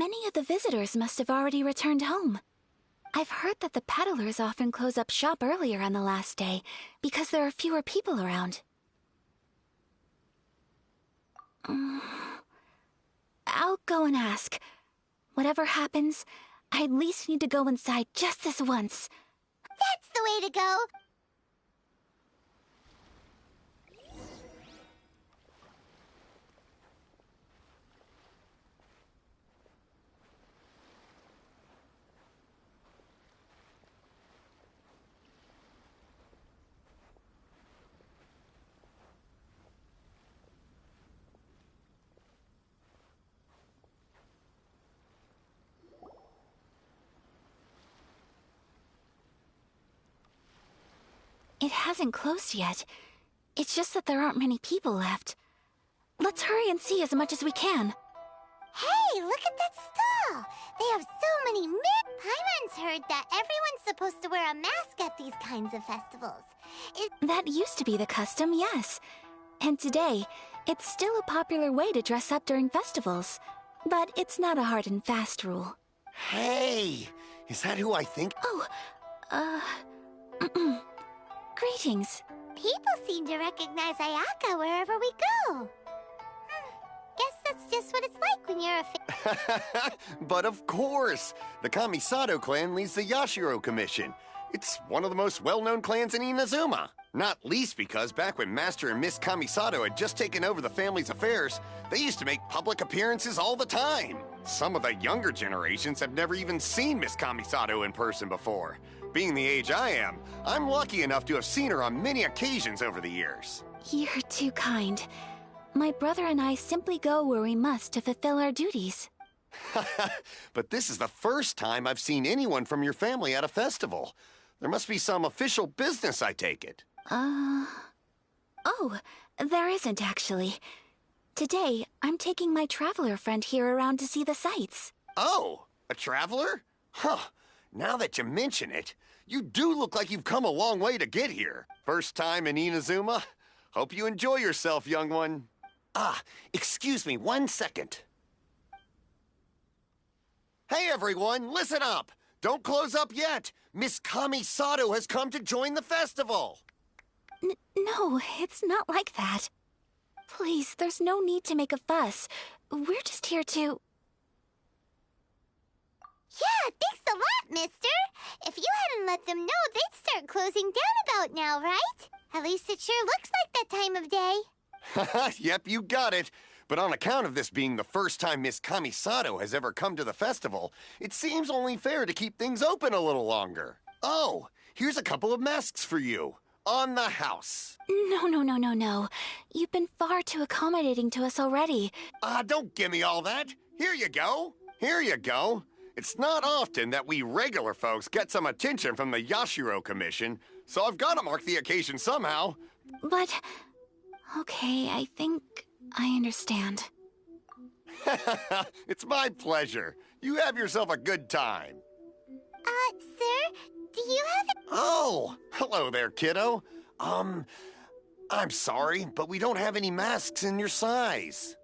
Many of the visitors must have already returned home. I've heard that the peddlers often close up shop earlier on the last day because there are fewer people around. I'll go and ask. Whatever happens, I at least need to go inside just this once. That's the way to go! It hasn't closed yet. It's just that there aren't many people left. Let's hurry and see as much as we can. Hey, look at that stall! They have so many Paimon's heard that everyone's supposed to wear a mask at these kinds of festivals. That used to be the custom, yes. And today, it's still a popular way to dress up during festivals. But it's not a hard and fast rule. Hey! Is that who I think? Oh, greetings. People seem to recognize Ayaka wherever we go. Guess that's just what it's like when you're a But of course! The Kamisato clan leads the Yashiro Commission. It's one of the most well-known clans in Inazuma. Not least because back when Master and Miss Kamisato had just taken over the family's affairs, they used to make public appearances all the time. Some of the younger generations have never even seen Miss Kamisato in person before. Being the age I am, I'm lucky enough to have seen her on many occasions over the years. You're too kind. My brother and I simply go where we must to fulfill our duties. But this is the first time I've seen anyone from your family at a festival. There must be some official business, I take it. Oh, there isn't actually. Today, I'm taking my traveler friend here around to see the sights. Oh, a traveler? Huh. Now that you mention it, you do look like you've come a long way to get here. First time in Inazuma? Hope you enjoy yourself, young one. Ah, excuse me 1 second. Hey everyone, listen up! Don't close up yet! Miss Kamisato has come to join the festival! No, it's not like that. Please, there's no need to make a fuss. We're just here to... Yeah, thanks a lot, mister! If you hadn't let them know, they'd start closing down about now, right? At least it sure looks like that time of day. Yep, you got it. But on account of this being the first time Miss Kamisato has ever come to the festival, it seems only fair to keep things open a little longer. Oh, here's a couple of masks for you. On the house. No. You've been far too accommodating to us already. Don't give me all that. Here you go. Here you go. It's not often that we regular folks get some attention from the Yashiro Commission, so I've got to mark the occasion somehow. But... okay, I think I understand. It's my pleasure. You have yourself a good time. Sir, do you have a... Oh, hello there, kiddo. I'm sorry, but we don't have any masks in your size.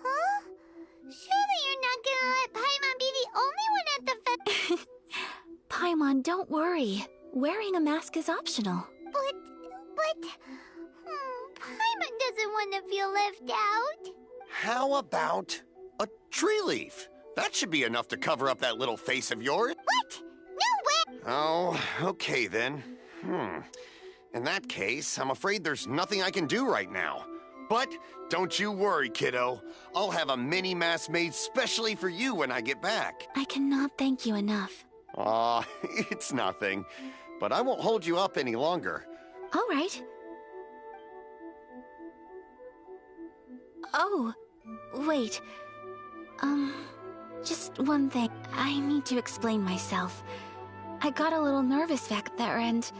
Huh? Surely you're not gonna let Paimon be the only one at the fest... Paimon, don't worry. Wearing a mask is optional. But... Paimon doesn't want to feel left out. How about a tree leaf? That should be enough to cover up that little face of yours. What? No way! Oh, okay then. In that case, I'm afraid there's nothing I can do right now. But don't you worry, kiddo. I'll have a mini mask made specially for you when I get back. I cannot thank you enough. Aw, it's nothing. But I won't hold you up any longer. All right. Oh, wait. Just one thing. I need to explain myself. I got a little nervous back there and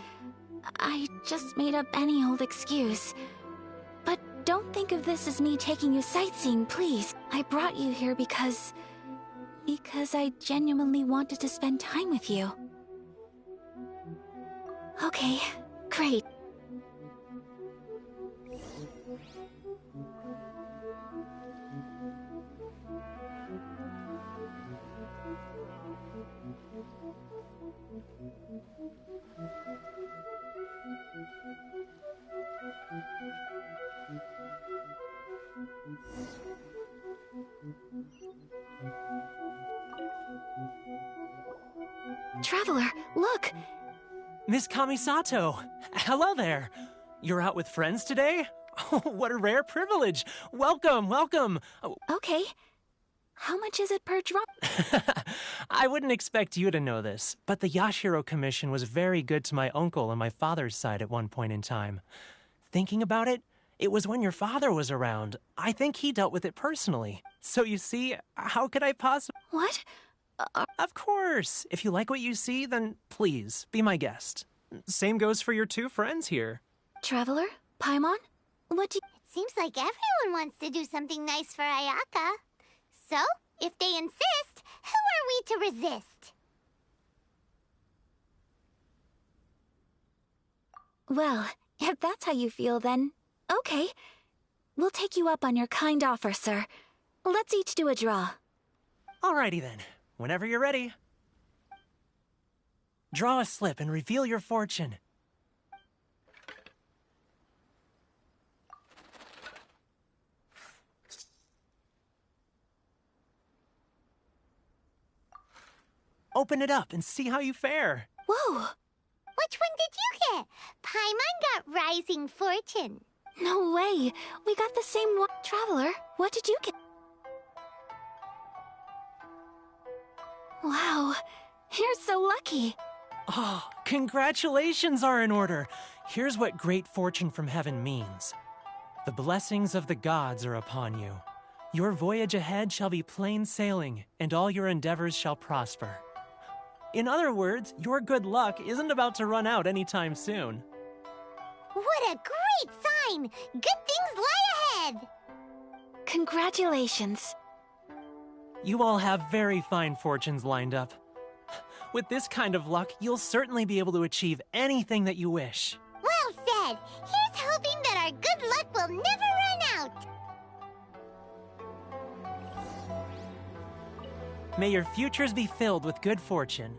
I just made up any old excuse. But don't think of this as me taking you sightseeing, please. I brought you here because I genuinely wanted to spend time with you. Okay, great. Traveler, look! Miss Kamisato, hello there. You're out with friends today? Oh, what a rare privilege. Welcome, welcome. Oh, Okay. How much is it per drop? I wouldn't expect you to know this, but the Yashiro Commission was very good to my uncle on my father's side at one point in time. Thinking about it, it was when your father was around. I think he dealt with it personally. So you see, how could I possibly... What? Of course. If you like what you see, then please, be my guest. Same goes for your two friends here. Traveler? Paimon? What do you... It seems like everyone wants to do something nice for Ayaka. So, if they insist, who are we to resist? Well, if that's how you feel, then... Okay. We'll take you up on your kind offer, sir. Let's each do a draw. Alrighty then. Whenever you're ready. Draw a slip and reveal your fortune. Open it up and see how you fare. Whoa! Which one did you get? Paimon got Rising Fortune. No way! We got the same one. Traveler, what did you get? Wow, you're so lucky. Oh, congratulations are in order. Here's what great fortune from heaven means. The blessings of the gods are upon you. Your voyage ahead shall be plain sailing, and all your endeavors shall prosper. In other words, your good luck isn't about to run out anytime soon. What a great sign! Good things lie ahead! Congratulations. You all have very fine fortunes lined up. With this kind of luck, you'll certainly be able to achieve anything that you wish. Well said! Here's hoping that our good luck will never run out! May your futures be filled with good fortune.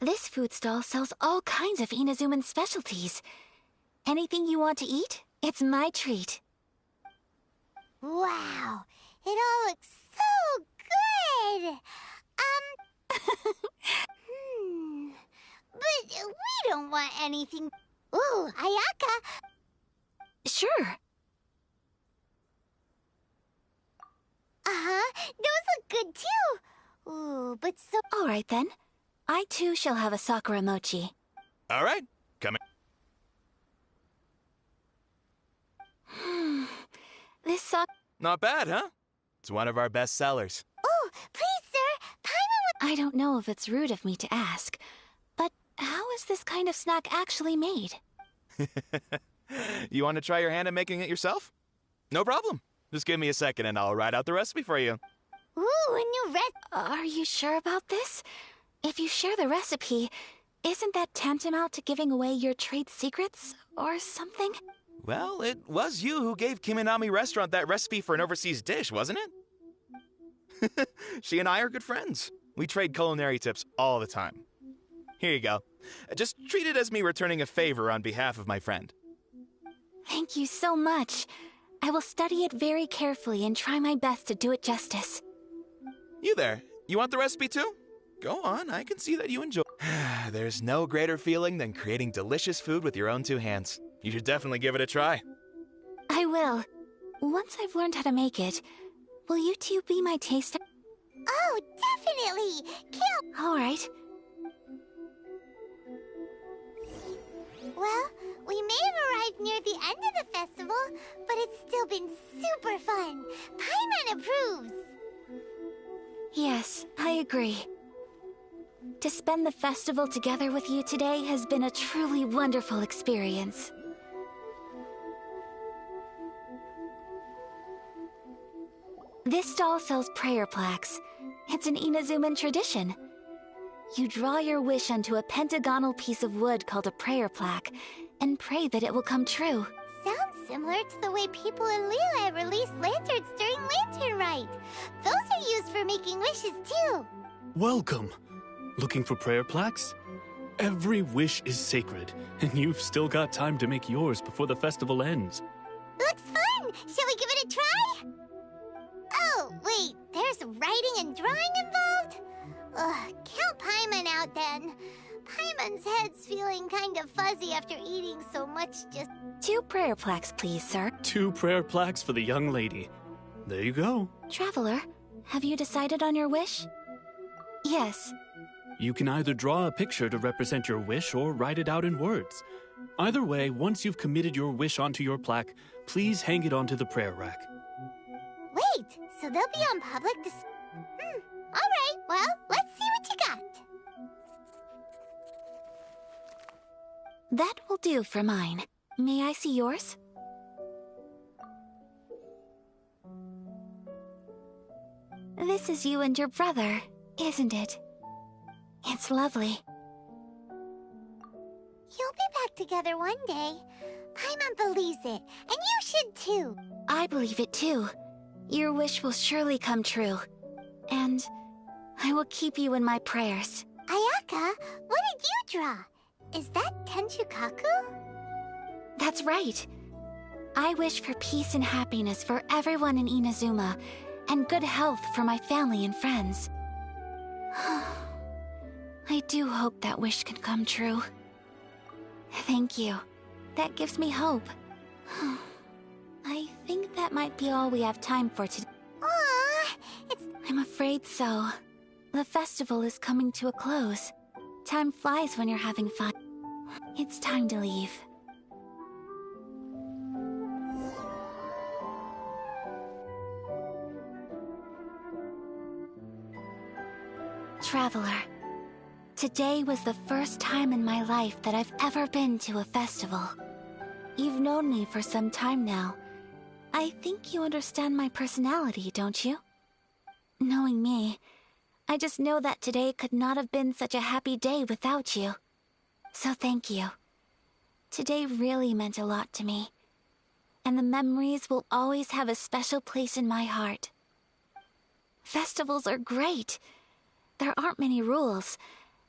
This food stall sells all kinds of Inazuman specialties. Anything you want to eat, it's my treat. Wow, it all looks so good! But we don't want anything... Ooh, Ayaka! Sure. Uh-huh, those look good too! Ooh, but so... All right then. I too shall have a Sakura mochi. All right, come in. This sak... Not bad, huh? It's one of our best sellers. Oh, please, sir! Paimon I don't know if it's rude of me to ask, but how is this kind of snack actually made? You want to try your hand at making it yourself? No problem. Just give me a second and I'll write out the recipe for you. would... Ooh, a new Are you sure about this? If you share the recipe, isn't that tantamount to giving away your trade secrets or something? Well, it was you who gave Kiminami Restaurant that recipe for an overseas dish, wasn't it? She and I are good friends. We trade culinary tips all the time. Here you go. Just treat it as me returning a favor on behalf of my friend. Thank you so much. I will study it very carefully and try my best to do it justice. You there, you want the recipe too? Go on, I can see that you enjoy. There's no greater feeling than creating delicious food with your own two hands. You should definitely give it a try. I will. Once I've learned how to make it, will you two be my taster? Oh, definitely! All right. Well, we may have arrived near the end of the festival, but it's still been super fun. Paimon approves! Yes, I agree. To spend the festival together with you today has been a truly wonderful experience. This stall sells prayer plaques. It's an Inazuman tradition. You draw your wish onto a pentagonal piece of wood called a prayer plaque, and pray that it will come true. Sounds similar to the way people in Liyue release lanterns during Lantern Rite. Those are used for making wishes too. Welcome. Looking for prayer plaques? Every wish is sacred, and you've still got time to make yours before the festival ends. Looks fun! Shall we give it a try? Oh, wait, there's writing and drawing involved? Ugh, count Paimon out then. Paimon's head's feeling kind of fuzzy after eating so much just... 2 prayer plaques, please, sir. 2 prayer plaques for the young lady. There you go. Traveler, have you decided on your wish? Yes. You can either draw a picture to represent your wish or write it out in words. Either way, once you've committed your wish onto your plaque, please hang it onto the prayer rack. Wait, so they'll be on public Alright, well, let's see what you got. That will do for mine. May I see yours? This is you and your brother, isn't it? It's lovely. You'll be back together one day. Paimon believes it, and you should too. I believe it too. Your wish will surely come true. And I will keep you in my prayers. Ayaka, what did you draw? Is that Tenchukaku? That's right. I wish for peace and happiness for everyone in Inazuma, and good health for my family and friends. I do hope that wish can come true. Thank you. That gives me hope. I think that might be all we have time for today. Aww, I'm afraid so. The festival is coming to a close. Time flies when you're having fun. It's time to leave. Traveler, today was the first time in my life that I've ever been to a festival. You've known me for some time now. I think you understand my personality, don't you? Knowing me, I just know that today could not have been such a happy day without you. So thank you. Today really meant a lot to me. And the memories will always have a special place in my heart. Festivals are great. There aren't many rules.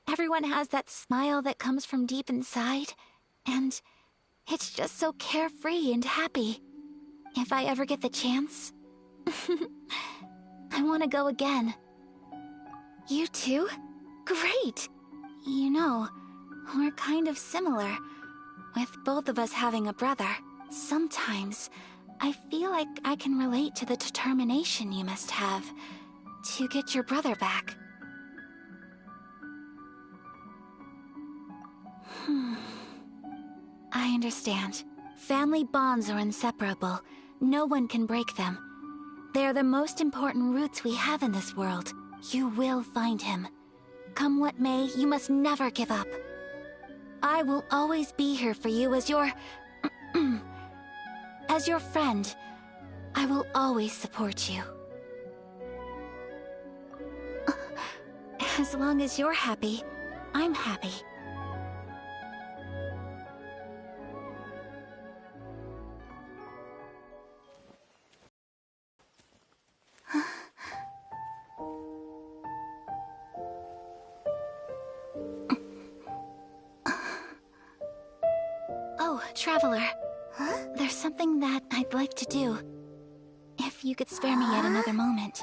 Everyone has that smile that comes from deep inside. And it's just so carefree and happy. If I ever get the chance, I want to go again. You too? Great! You know, we're kind of similar, with both of us having a brother. Sometimes, I feel like I can relate to the determination you must have to get your brother back. I understand. Family bonds are inseparable. No one can break them. They are the most important roots we have in this world. You will find him. Come what may, you must never give up. I will always be here for you as your... as your friend. I will always support you. As long as you're happy, I'm happy. Oh, Traveler. Huh? There's something that I'd like to do. If you could spare me yet another moment.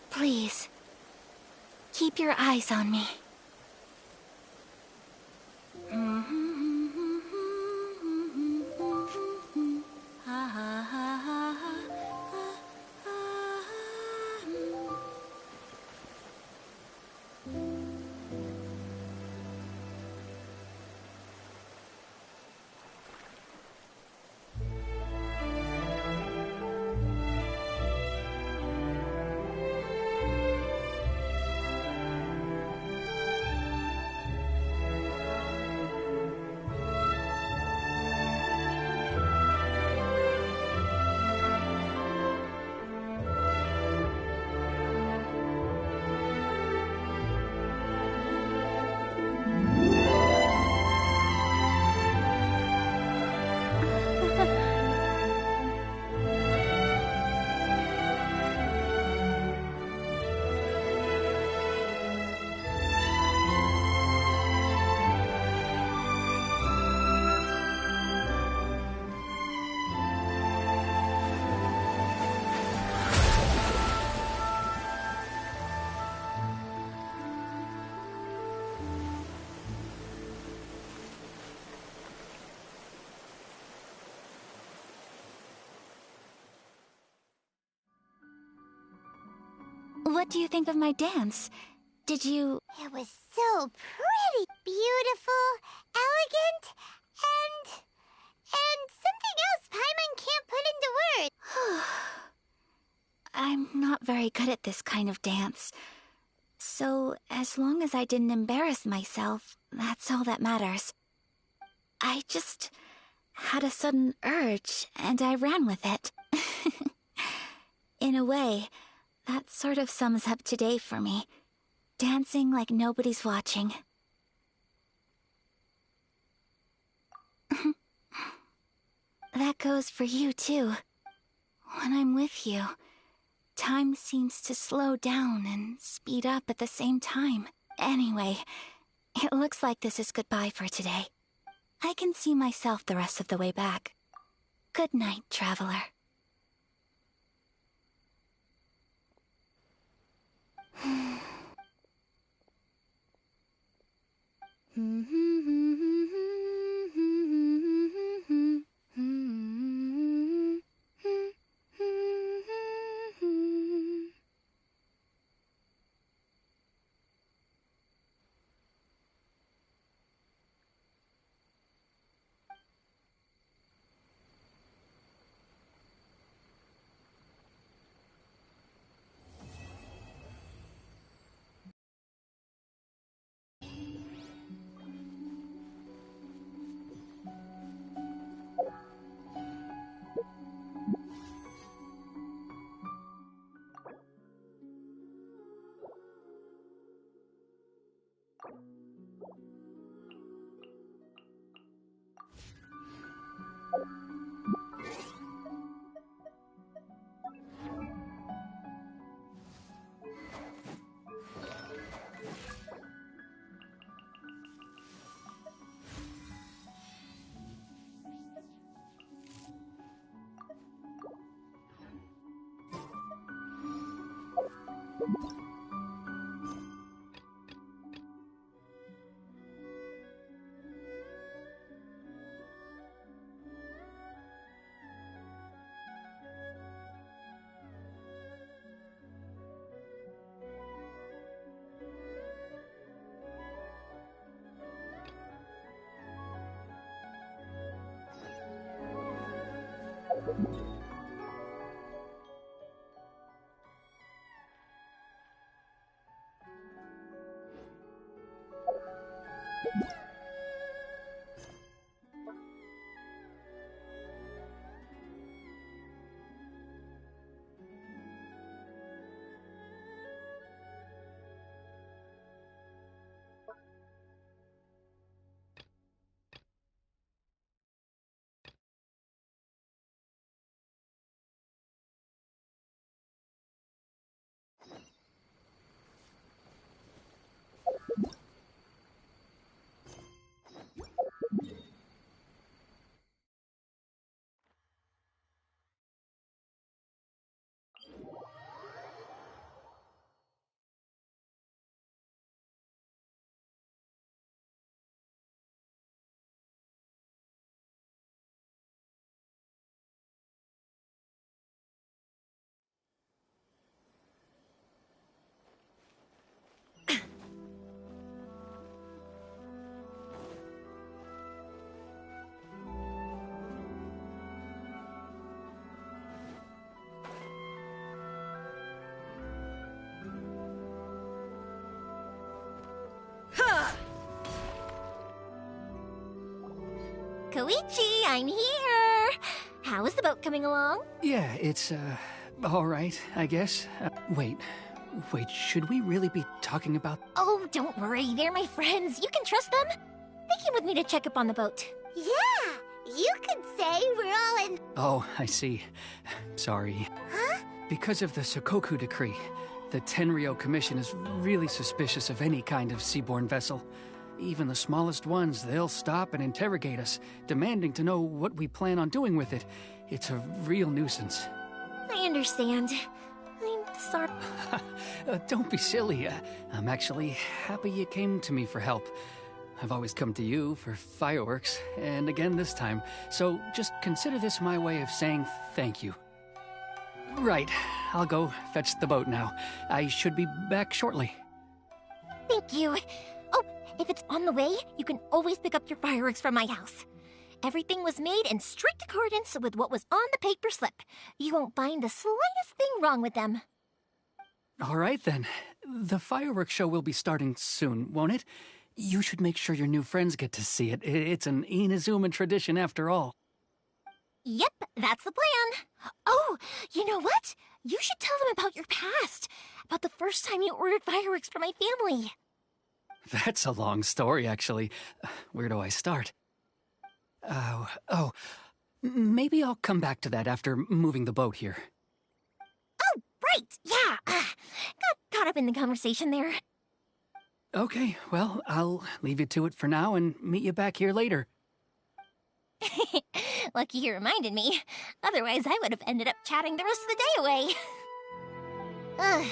Please, keep your eyes on me. What do you think of my dance? Did you... It was so pretty, beautiful, elegant, and something else Paimon can't put into words. I'm not very good at this kind of dance. So, as long as I didn't embarrass myself, that's all that matters. I just had a sudden urge, and I ran with it. In a way, that sort of sums up today for me. Dancing like nobody's watching. That goes for you, too. When I'm with you, time seems to slow down and speed up at the same time. Anyway, it looks like this is goodbye for today. I can see myself the rest of the way back. Good night, traveler. Koichi, I'm here! How is the boat coming along? Yeah, it's, all right, I guess. Wait, should we really be talking about... Oh, don't worry, they're my friends. You can trust them. They came with me to check up on the boat. Yeah, you could say we're all in... Oh, I see. Sorry. Huh? Because of the Sokoku decree, the Tenryou Commission is really suspicious of any kind of seaborne vessel. Even the smallest ones, they'll stop and interrogate us, demanding to know what we plan on doing with it. It's a real nuisance. I understand. I'm sorry. Don't be silly. I'm actually happy you came to me for help. I've always come to you for fireworks, and again this time. So just consider this my way of saying thank you. Right. I'll go fetch the boat now. I should be back shortly. Thank you. Oh, if it's on the way, you can always pick up your fireworks from my house. Everything was made in strict accordance with what was on the paper slip. You won't find the slightest thing wrong with them. All right, then. The fireworks show will be starting soon, won't it? You should make sure your new friends get to see it. It's an Inazuma tradition after all. Yep, that's the plan. Oh, you know what? You should tell them about your past. About the first time you ordered fireworks for my family. That's a long story, actually. Where do I start? Maybe I'll come back to that after moving the boat here. Oh, right, yeah. Got caught up in the conversation there. Okay, well, I'll leave you to it for now and meet you back here later. Lucky you reminded me. Otherwise, I would have ended up chatting the rest of the day away.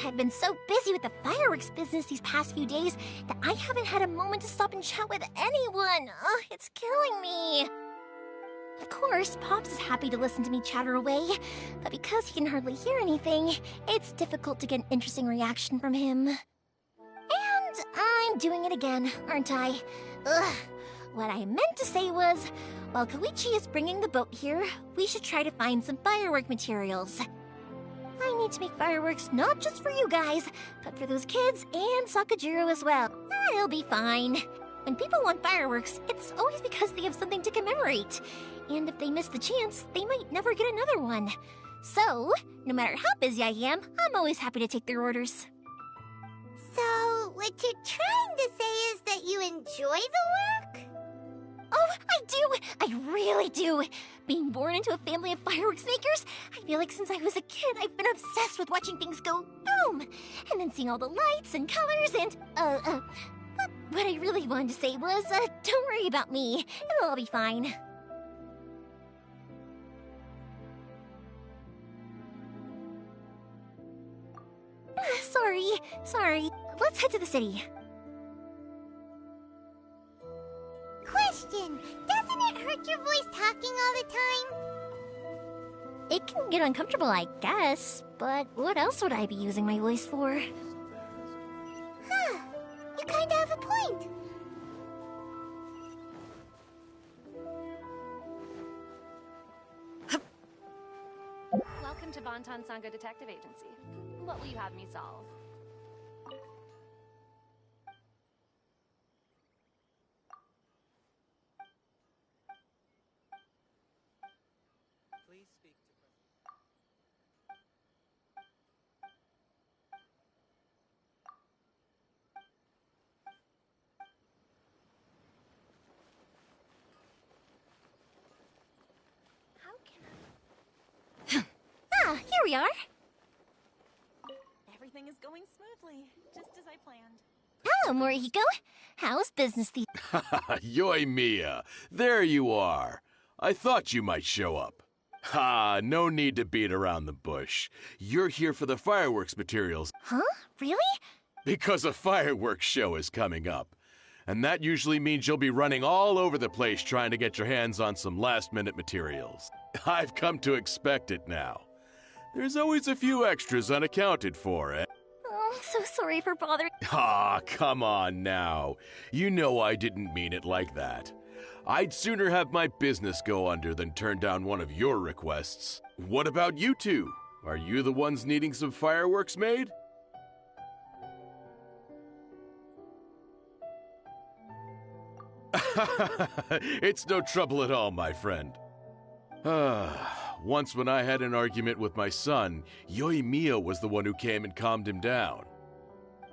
I've been so busy with the fireworks business these past few days that I haven't had a moment to stop and chat with anyone. It's killing me. Of course, Pops is happy to listen to me chatter away, but because he can hardly hear anything, it's difficult to get an interesting reaction from him. And I'm doing it again, aren't I? What I meant to say was, while Koichi is bringing the boat here, we should try to find some firework materials. I need to make fireworks not just for you guys, but for those kids and Sakajiro as well. It'll be fine. When people want fireworks, it's always because they have something to commemorate. And if they miss the chance, they might never get another one. So, no matter how busy I am, I'm always happy to take their orders. So, what you're trying to say is that you enjoy the work? Oh, I do! I really do! Being born into a family of fireworks makers, I feel like since I was a kid, I've been obsessed with watching things go boom! And then seeing all the lights and colors and, but what I really wanted to say was, don't worry about me. It'll all be fine. Sorry. Let's head to the city. Question, doesn't it hurt your voice talking all the time? It can get uncomfortable, I guess, but what else would I be using my voice for? Huh, you kinda have a point. Welcome to Bonton Sangha Detective Agency. What will you have me solve? Please speak to How can I? Here we are. Everything is going smoothly, just as I planned. Hello, Morihiko. How's business these... Yoi Mia, there you are. I thought you might show up. Ha, no need to beat around the bush. You're here for the fireworks materials. Huh? Really? Because a fireworks show is coming up. And that usually means you'll be running all over the place trying to get your hands on some last-minute materials. I've come to expect it now. There's always a few extras unaccounted for, eh? Oh, I'm so sorry for bothering... Ah, come on now. You know I didn't mean it like that. I'd sooner have my business go under than turn down one of your requests. What about you two? Are you the ones needing some fireworks made? It's no trouble at all, my friend. Once when I had an argument with my son, Yoimiya was the one who came and calmed him down.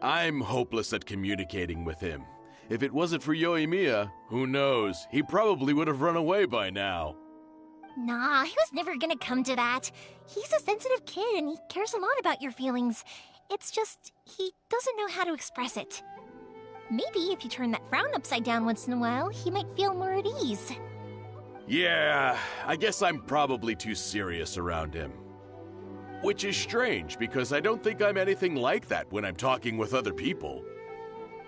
I'm hopeless at communicating with him. If it wasn't for Yoimiya, who knows, he probably would have run away by now. Nah, he was never gonna come to that. He's a sensitive kid and he cares a lot about your feelings. It's just, he doesn't know how to express it. Maybe if you turn that frown upside down once in a while, he might feel more at ease. Yeah, I guess I'm probably too serious around him. Which is strange, because I don't think I'm anything like that when I'm talking with other people.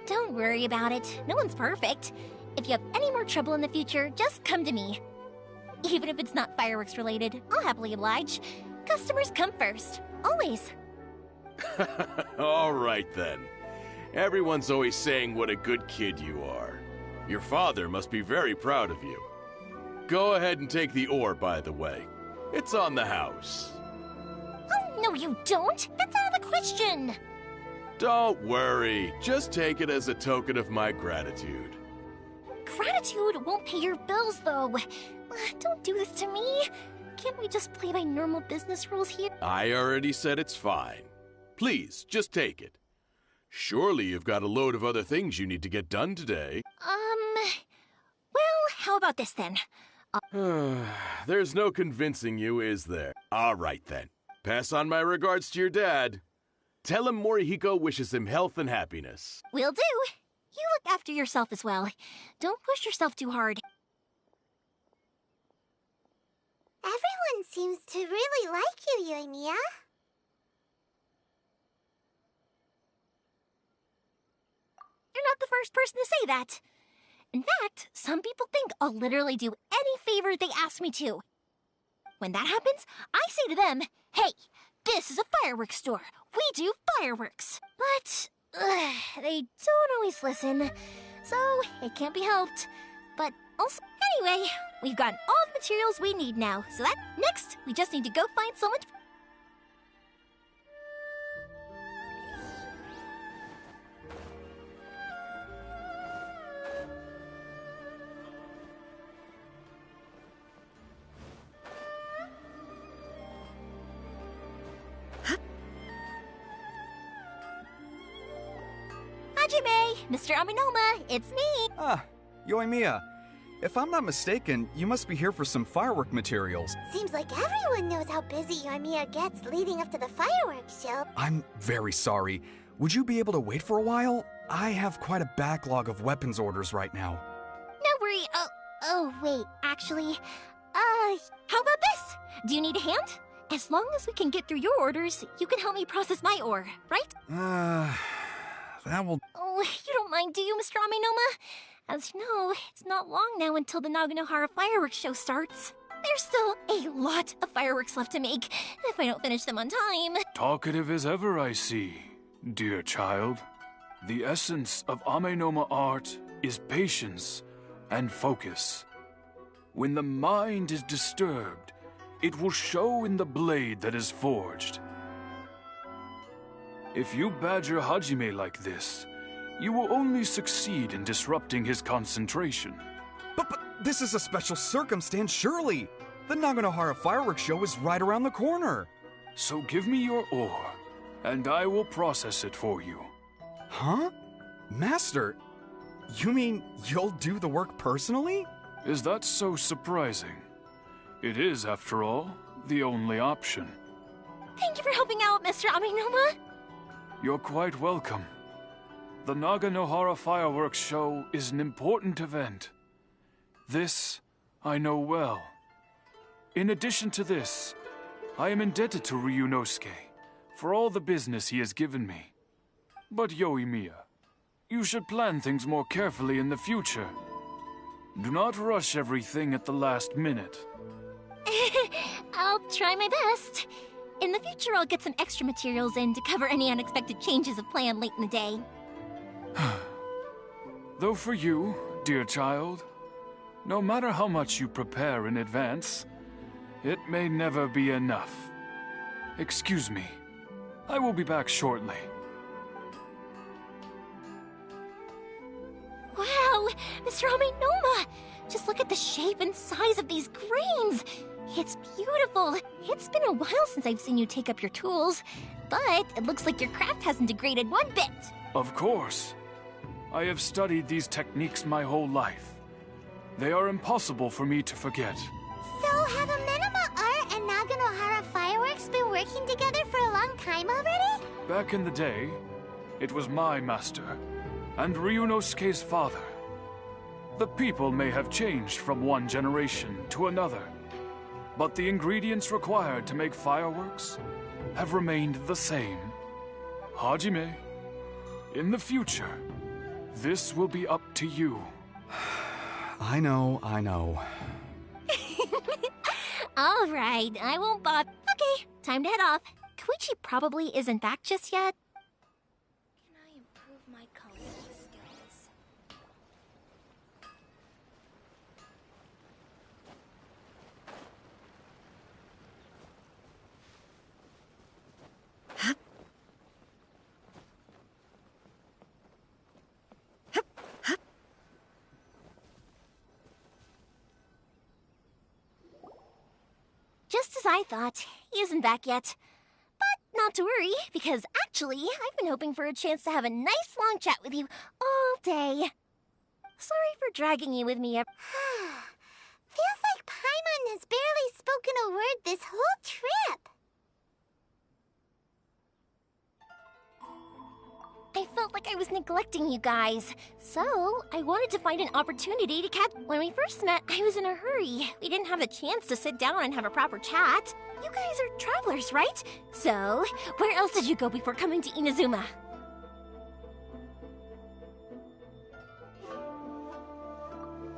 Don't worry about it. No one's perfect. If you have any more trouble in the future, just come to me. Even if it's not fireworks related, I'll happily oblige. customers come first. Always. All right then. Everyone's always saying what a good kid you are. Your father must be very proud of you. Go ahead and take the ore, by the way. It's on the house. Oh, no you don't. That's out of the question. Don't worry. Just take it as a token of my gratitude. Gratitude won't pay your bills, though. Don't do this to me. Can't we just play by normal business rules here? I already said it's fine. Please, just take it. Surely you've got a load of other things you need to get done today. Well, how about this then? There's no convincing you, is there? All right then. Pass on my regards to your dad. Tell him Morihiko wishes him health and happiness. Will do. You look after yourself as well. Don't push yourself too hard. Everyone seems to really like you, Yoimiya. You're not the first person to say that. In fact, some people think I'll literally do any favor they ask me to. When that happens, I say to them, hey, this is a fireworks store. We do fireworks. But they don't always listen, so it can't be helped. But also, anyway, we've gotten all the materials we need now, so that next, we just need to go find someone to... Hajime, Mr. Aminoma, it's me. Ah, Yoimiya. If I'm not mistaken, you must be here for some firework materials. Seems like everyone knows how busy Yoimiya gets leading up to the fireworks show. I'm very sorry. Would you be able to wait for a while? I have quite a backlog of weapons orders right now. No worry. Oh, wait, actually, how about this? Do you need a hand? As long as we can get through your orders, you can help me process my ore, right? That will... Oh, you don't mind, do you, Mr. Aminoma? As you know, it's not long now until the Naganohara fireworks show starts. There's still a lot of fireworks left to make, if I don't finish them on time. Talkative as ever, I see, dear child. The essence of Amenoma art is patience and focus. When the mind is disturbed, it will show in the blade that is forged. If you badger Hajime like this, you will only succeed in disrupting his concentration. But this is a special circumstance, surely. The Naganohara fireworks show is right around the corner. So give me your ore, and I will process it for you. Huh? Master, you mean you'll do the work personally? Is that so surprising? It is, after all, the only option. Thank you for helping out, Mr. Aminoma. You're quite welcome. The Naganohara fireworks show is an important event. This I know well. In addition to this, I am indebted to Ryunosuke for all the business he has given me. But Yoimiya, you should plan things more carefully in the future. Do not rush everything at the last minute. I'll try my best. In the future, I'll get some extra materials in to cover any unexpected changes of plan late in the day. Though for you, dear child, no matter how much you prepare in advance, it may never be enough. Excuse me. I will be back shortly. Wow, Mr. Aminoma! Just look at the shape and size of these grains! It's beautiful! It's been a while since I've seen you take up your tools, but it looks like your craft hasn't degraded one bit! Of course. I have studied these techniques my whole life. They are impossible for me to forget. So, have Amenoma Art and Naganohara Fireworks been working together for a long time already? Back in the day, it was my master, and Ryunosuke's father. The people may have changed from one generation to another, but the ingredients required to make fireworks have remained the same. Hajime, in the future, this will be up to you. I know. All right, I won't bother. Okay, time to head off. Koichi probably isn't back just yet. Can I improve my coloring skills? Just as I thought, he isn't back yet. But not to worry, because actually, I've been hoping for a chance to have a nice long chat with you all day. Sorry for dragging you with me. Feels like Paimon has barely spoken a word this whole trip. I felt like I was neglecting you guys, so I wanted to find an opportunity to catch. When we first met, I was in a hurry. We didn't have a chance to sit down and have a proper chat. You guys are travelers, right? So, where else did you go before coming to Inazuma?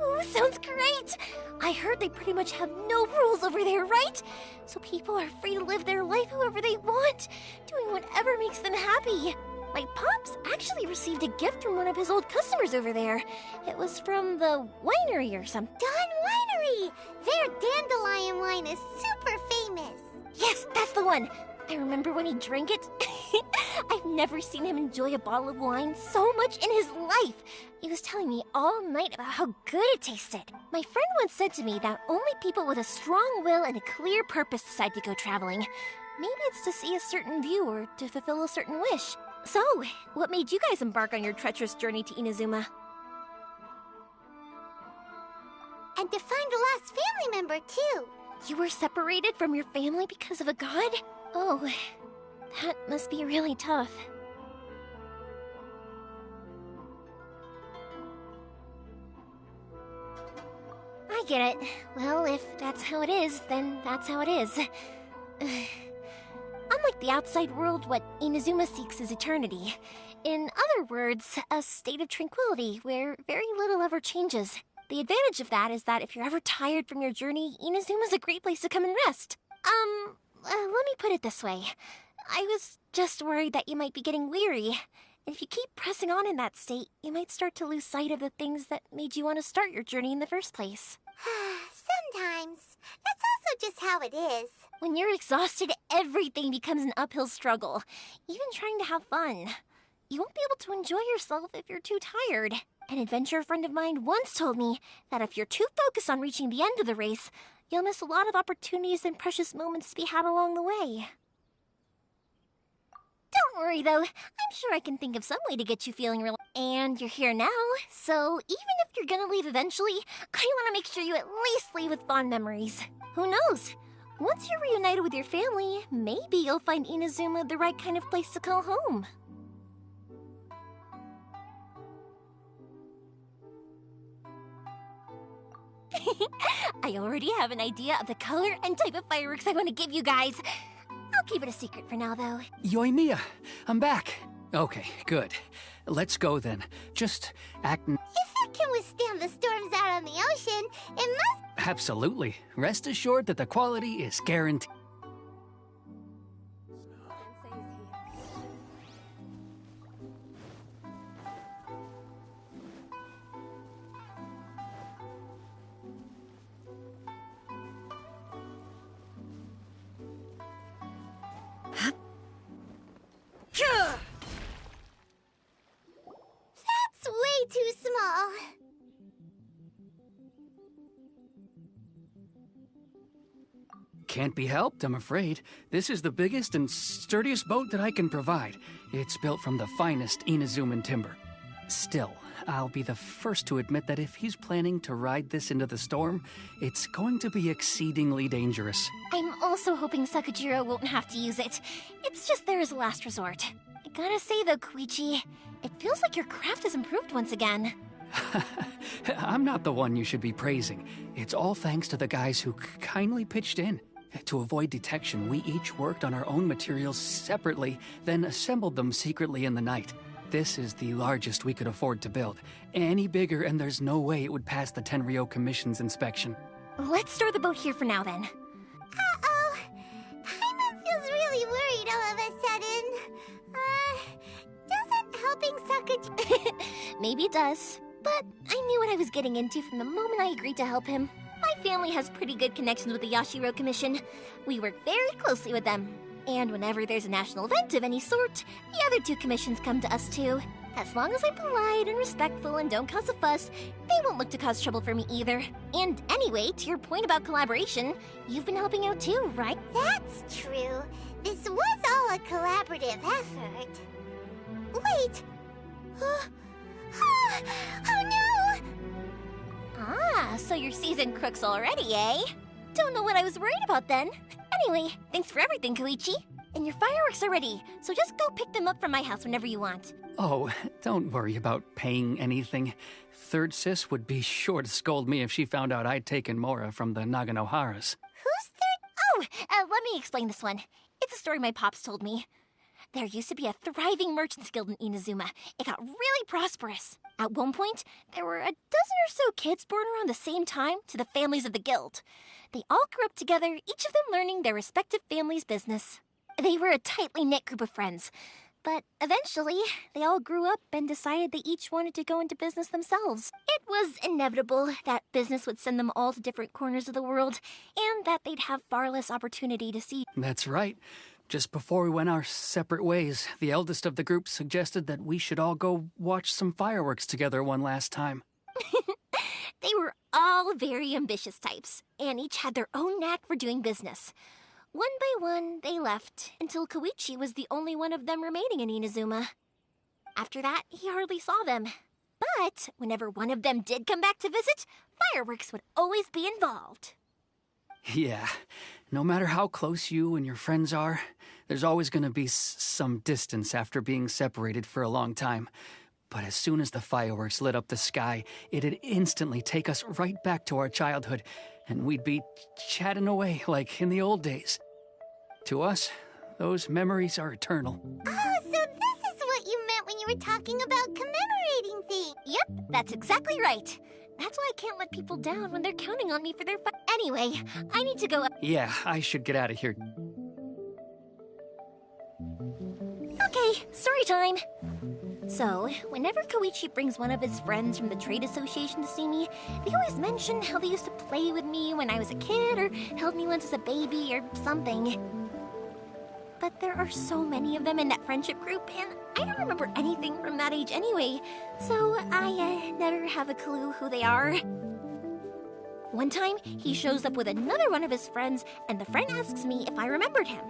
Ooh, sounds great! I heard they pretty much have no rules over there, right? So people are free to live their life however they want, doing whatever makes them happy. My pops actually received a gift from one of his old customers over there. It was from the winery or something. Winery! Their dandelion wine is super famous. Yes, that's the one. I remember when he drank it. I've never seen him enjoy a bottle of wine so much in his life. He was telling me all night about how good it tasted. My friend once said to me that only people with a strong will and a clear purpose decide to go traveling. Maybe it's to see a certain view or to fulfill a certain wish. So, what made you guys embark on your treacherous journey to Inazuma? And to find a lost family member, too. You were separated from your family because of a god? Oh, that must be really tough. I get it. Well, if that's how it is, then that's how it is. Unlike the outside world, what Inazuma seeks is eternity. In other words, a state of tranquility where very little ever changes. The advantage of that is that if you're ever tired from your journey, Inazuma's a great place to come and rest. Let me put it this way. I was just worried that you might be getting weary. And if you keep pressing on in that state, you might start to lose sight of the things that made you want to start your journey in the first place. Sometimes. That's also just how it is. When you're exhausted, everything becomes an uphill struggle. Even trying to have fun. You won't be able to enjoy yourself if you're too tired. An adventurer friend of mine once told me that if you're too focused on reaching the end of the race, you'll miss a lot of opportunities and precious moments to be had along the way. Don't worry, though. I'm sure I can think of some way to get you feeling real. And you're here now, so even if you're gonna leave eventually, I want to make sure you at least leave with fond memories. Who knows? Once you're reunited with your family, maybe you'll find Inazuma the right kind of place to call home. I already have an idea of the color and type of fireworks I want to give you guys. I'll keep it a secret for now, though. Yoimiya, I'm back. Okay, good. Let's go then. Just act... If it can withstand the storms out on the ocean, it must... Absolutely. Rest assured that the quality is guaranteed. That's way too small. Can't be helped, I'm afraid. This is the biggest and sturdiest boat that I can provide. It's built from the finest Inazuman timber. Still, I'll be the first to admit that if he's planning to ride this into the storm, it's going to be exceedingly dangerous. I'm also hoping Sakujiro won't have to use it. It's just there as a last resort. I gotta say though, Koichi, it feels like your craft has improved once again. I'm not the one you should be praising. It's all thanks to the guys who kindly pitched in. To avoid detection, we each worked on our own materials separately, then assembled them secretly in the night. This is the largest we could afford to build. Any bigger and there's no way it would pass the Tenryou Commission's inspection. Let's store the boat here for now then. Uh-oh. Paimon feels package? Maybe it does. But I knew what I was getting into from the moment I agreed to help him. My family has pretty good connections with the Yashiro Commission. We work very closely with them. And whenever there's a national event of any sort, the other two commissions come to us too. As long as I'm polite and respectful and don't cause a fuss, they won't look to cause trouble for me either. And anyway, to your point about collaboration, you've been helping out too, right? That's true. This was all a collaborative effort. Wait! Oh no! Ah, so you're seasoned crooks already, eh? Don't know what I was worried about then. Anyway, thanks for everything, Koichi. And your fireworks are ready, so just go pick them up from my house whenever you want. Oh, don't worry about paying anything. Third Sis would be sure to scold me if she found out I'd taken Mora from the Naganoharas. Who's third? Oh, let me explain this one. It's a story my pops told me. There used to be a thriving merchants guild in Inazuma. It got really prosperous. At one point, there were a dozen or so kids born around the same time to the families of the guild. They all grew up together, each of them learning their respective family's business. They were a tightly knit group of friends. But eventually, they all grew up and decided they each wanted to go into business themselves. It was inevitable that business would send them all to different corners of the world, and that they'd have far less opportunity to see. That's right. Just before we went our separate ways, the eldest of the group suggested that we should all go watch some fireworks together one last time. They were all very ambitious types, and each had their own knack for doing business. One by one, they left, until Koichi was the only one of them remaining in Inazuma. After that, he hardly saw them. But whenever one of them did come back to visit, fireworks would always be involved. Yeah, no matter how close you and your friends are, there's always going to be some distance after being separated for a long time. But as soon as the fireworks lit up the sky, it'd instantly take us right back to our childhood, and we'd be chatting away like in the old days. To us, those memories are eternal. Oh, so this is what you meant when you were talking about commemorating things. Yep, that's exactly right. That's why I can't let people down when they're counting on me for their Anyway, I need to go. Yeah, I should get out of here. Okay, story time. So, whenever Koichi brings one of his friends from the trade association to see me, they always mention how they used to play with me when I was a kid, or held me once as a baby, or something. But there are so many of them in that friendship group, and I don't remember anything from that age anyway, so I never have a clue who they are. One time, he shows up with another one of his friends, and the friend asks me if I remembered him.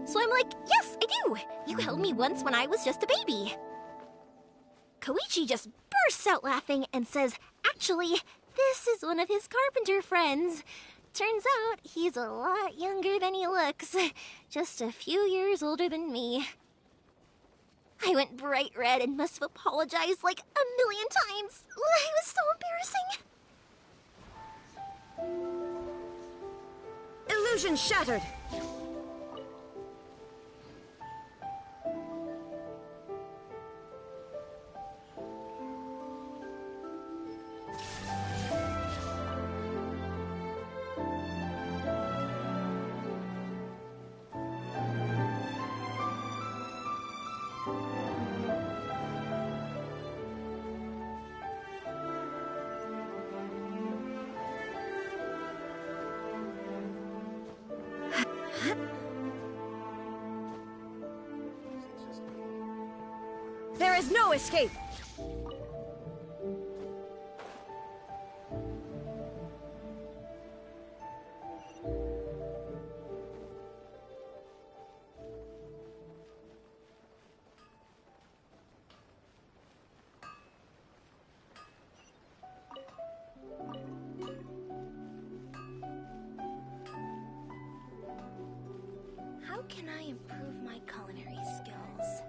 So I'm like, yes, I do! You held me once when I was just a baby. Koichi just bursts out laughing and says, actually, this is one of his carpenter friends. Turns out he's a lot younger than he looks. Just a few years older than me. I went bright red and must have apologized like a million times. It was so embarrassing. Illusion shattered! There is no escape! How can I improve my culinary skills?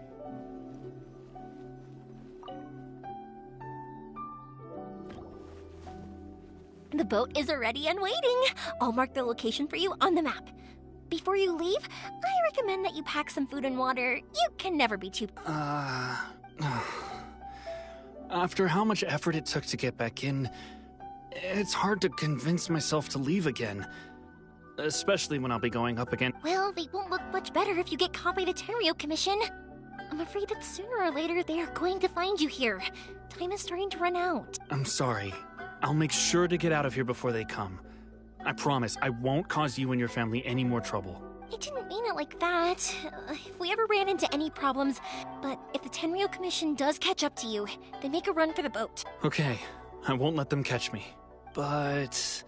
The boat is ready and waiting. I'll mark the location for you on the map. Before you leave, I recommend that you pack some food and water. You can never be too... After how much effort it took to get back in, it's hard to convince myself to leave again. Especially when I'll be going up again. Well, they won't look much better if you get caught by the Tenryo Commission. I'm afraid that sooner or later they are going to find you here. Time is starting to run out. I'm sorry. I'll make sure to get out of here before they come. I promise I won't cause you and your family any more trouble. I didn't mean it like that. If we ever ran into any problems, but if the Tenryo Commission does catch up to you, they make a run for the boat. Okay, I won't let them catch me. But...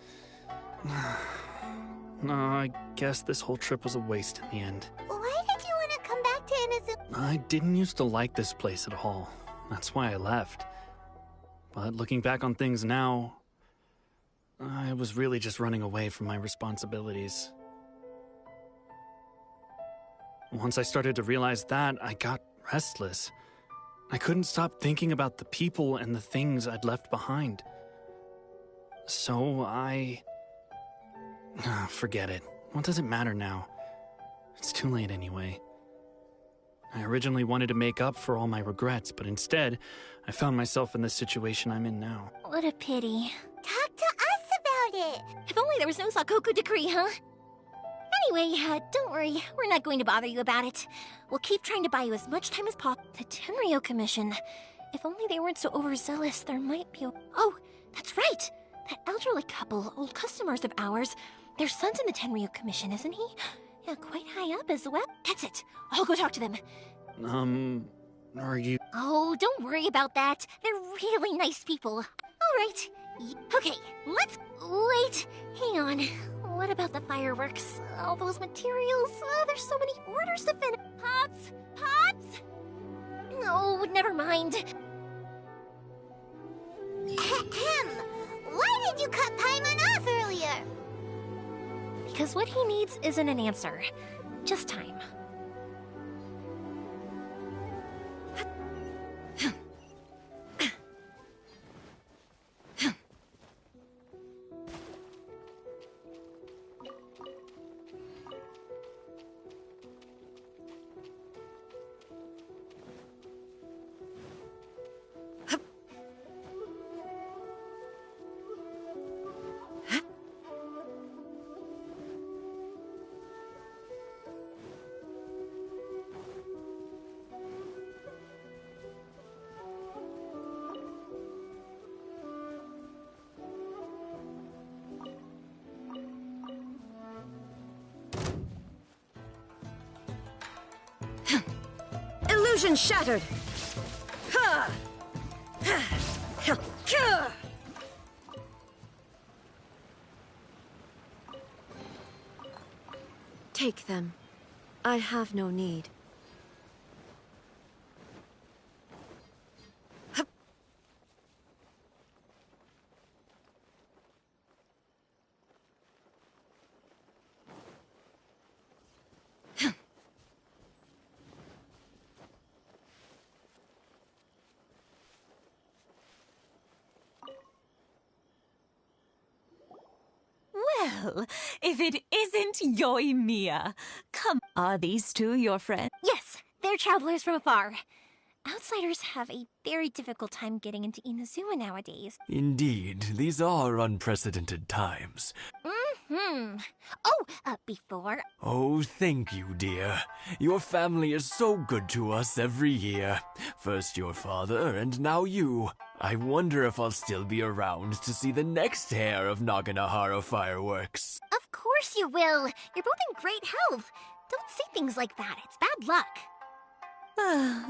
no, I guess this whole trip was a waste in the end. Why did you want to come back to Inazuma? I didn't used to like this place at all. That's why I left. But looking back on things now, I was really just running away from my responsibilities. Once I started to realize that, I got restless. I couldn't stop thinking about the people and the things I'd left behind. So forget it. What does it matter now? It's too late anyway. I originally wanted to make up for all my regrets, but instead, I found myself in the situation I'm in now. What a pity. Talk to us about it. If only there was no Sakoku decree, huh? Anyway, don't worry. We're not going to bother you about it. We'll keep trying to buy you as much time as possible. The Tenryo Commission. If only they weren't so overzealous, there might be a... Oh, that's right! That elderly couple, old customers of ours. Their son's in the Tenryo Commission, isn't he? Yeah, quite high up as well. That's it. I'll go talk to them. Are you... Oh, don't worry about that. They're really nice people. All right. Okay, let's... Wait, hang on. What about the fireworks? All those materials? There's so many orders to finish. Pots? Pots? No, never mind. Ahem. Why did you cut Paimon off earlier? Because what he needs isn't an answer. Just time. Illusion shattered! Ha! Take them. I have no need. Well, if it isn't Yoimiya. Come, are these two your friends? Yes, they're travelers from afar. Outsiders have a very difficult time getting into Inazuma nowadays. Indeed, these are unprecedented times. Mm-hmm. Before... Oh, thank you, dear. Your family is so good to us every year. First your father, and now you. I wonder if I'll still be around to see the next hair of Naganohara fireworks. Of course you will. You're both in great health. Don't say things like that. It's bad luck.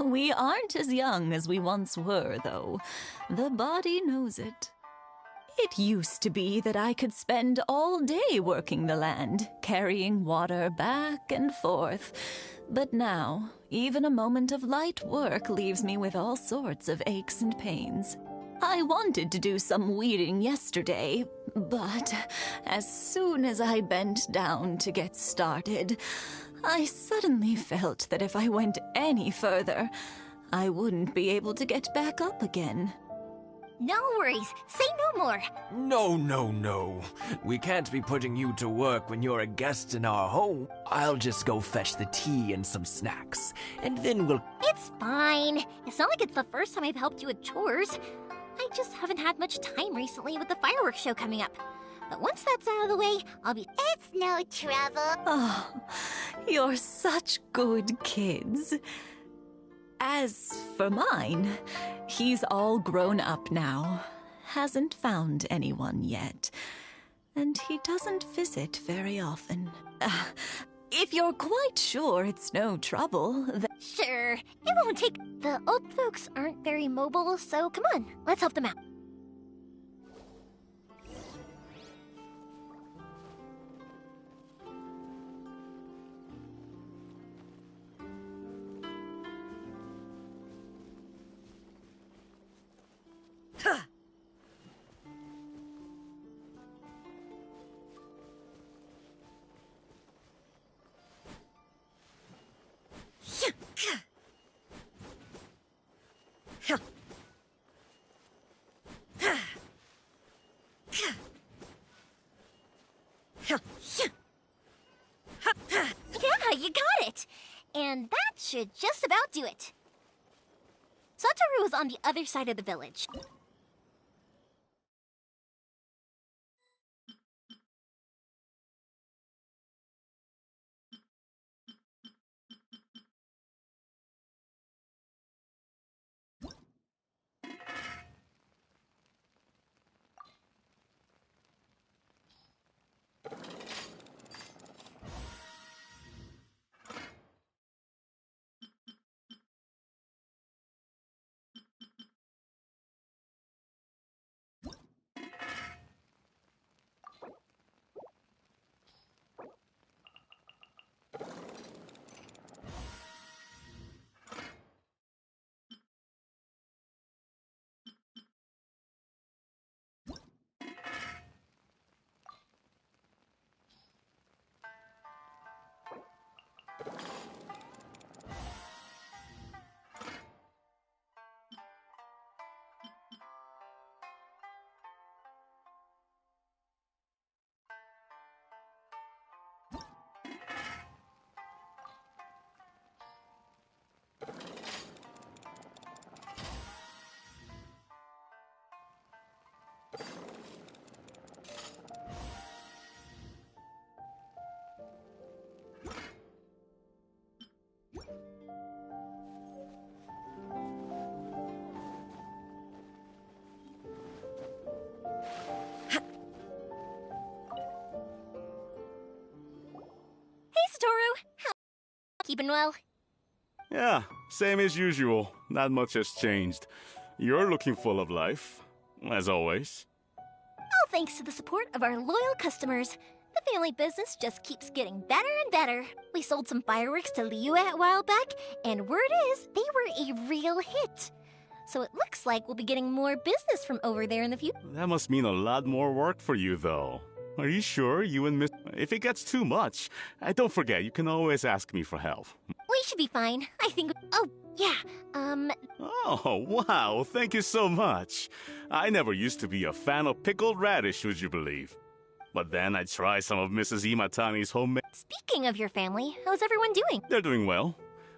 We aren't as young as we once were, though. The body knows it. It used to be that I could spend all day working the land, carrying water back and forth. But now, even a moment of light work leaves me with all sorts of aches and pains. I wanted to do some weeding yesterday, but as soon as I bent down to get started, I suddenly felt that if I went any further, I wouldn't be able to get back up again. No worries. Say no more. No. We can't be putting you to work when you're a guest in our home. I'll just go fetch the tea and some snacks, and then we'll... It's fine. It's not like it's the first time I've helped you with chores. I just haven't had much time recently with the fireworks show coming up. But once that's out of the way, I'll be... It's no trouble. Oh, you're such good kids. As for mine, he's all grown up now. Hasn't found anyone yet. And he doesn't visit very often. If you're quite sure it's no trouble, then... Sure, it won't take... The old folks aren't very mobile, so come on, let's help them out. Yeah, you got it! And that should just about do it. Satoru is on the other side of the village. Keeping well? Yeah, same as usual. Not much has changed. You're looking full of life, as always. All thanks to the support of our loyal customers. The family business just keeps getting better and better. We sold some fireworks to Liyue a while back, and word is they were a real hit. So it looks like we'll be getting more business from over there in the future. That must mean a lot more work for you, though. Are you sure you and Miss... If it gets too much, don't forget, you can always ask me for help. We should be fine. I think... Oh, yeah, Oh, wow, thank you so much. I never used to be a fan of pickled radish, would you believe? But then I tried some of Mrs. Imatani's homemade... Speaking of your family, how's everyone doing? They're doing well.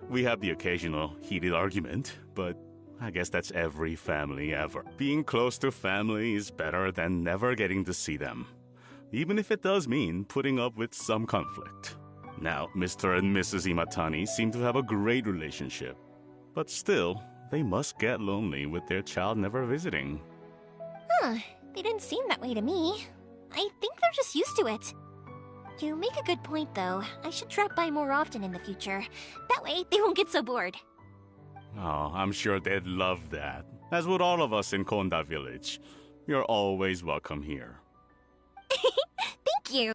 We have the occasional heated argument, but I guess that's every family ever. Being close to family is better than never getting to see them. Even if it does mean putting up with some conflict. Now, Mr. and Mrs. Imatani seem to have a great relationship. But still, they must get lonely with their child never visiting. Huh, they didn't seem that way to me. I think they're just used to it. You make a good point, though. I should drop by more often in the future. That way, they won't get so bored. Oh, I'm sure they'd love that. As would all of us in Konda Village. You're always welcome here. Thank you!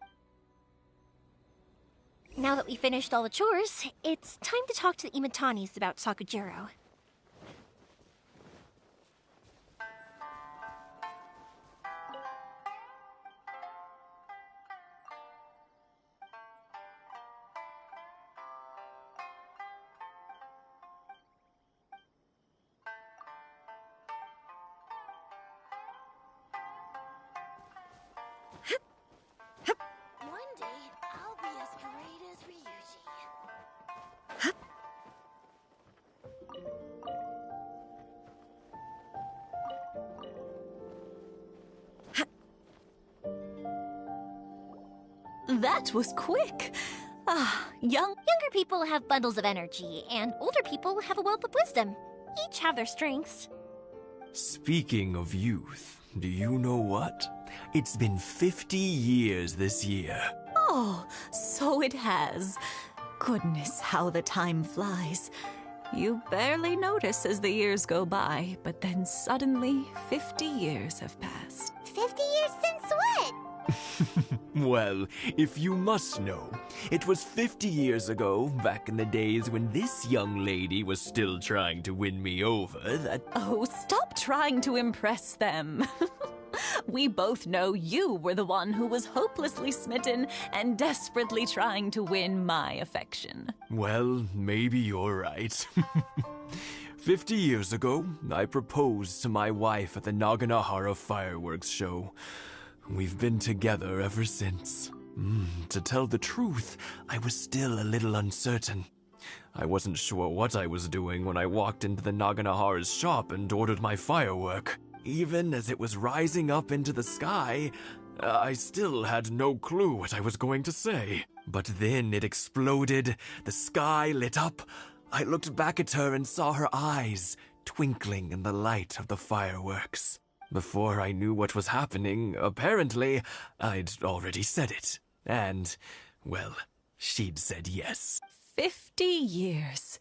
Now that we finished all the chores, it's time to talk to the Imatanis about Sakujiro. One day, I'll be as great as Ryuji. That was quick. Ah, young... Younger people have bundles of energy, and older people have a wealth of wisdom. Each have their strengths. Speaking of youth, do you know what? It's been 50 years this year. Oh, so it has. Goodness, how the time flies. You barely notice as the years go by, but then suddenly 50 years have passed. 50 years since what? Well, if you must know, it was 50 years ago, back in the days when this young lady was still trying to win me over, that... Oh, stop trying to impress them. We both know you were the one who was hopelessly smitten and desperately trying to win my affection. Well, maybe you're right. 50 years ago, I proposed to my wife at the Naganahara fireworks show. We've been together ever since. To tell the truth, I was still a little uncertain. I wasn't sure what I was doing when I walked into the Naganahara's shop and ordered my firework. Even as it was rising up into the sky, I still had no clue what I was going to say. But then it exploded, the sky lit up. I looked back at her and saw her eyes twinkling in the light of the fireworks. Before I knew what was happening, apparently, I'd already said it. And, well, she'd said yes. 50 years.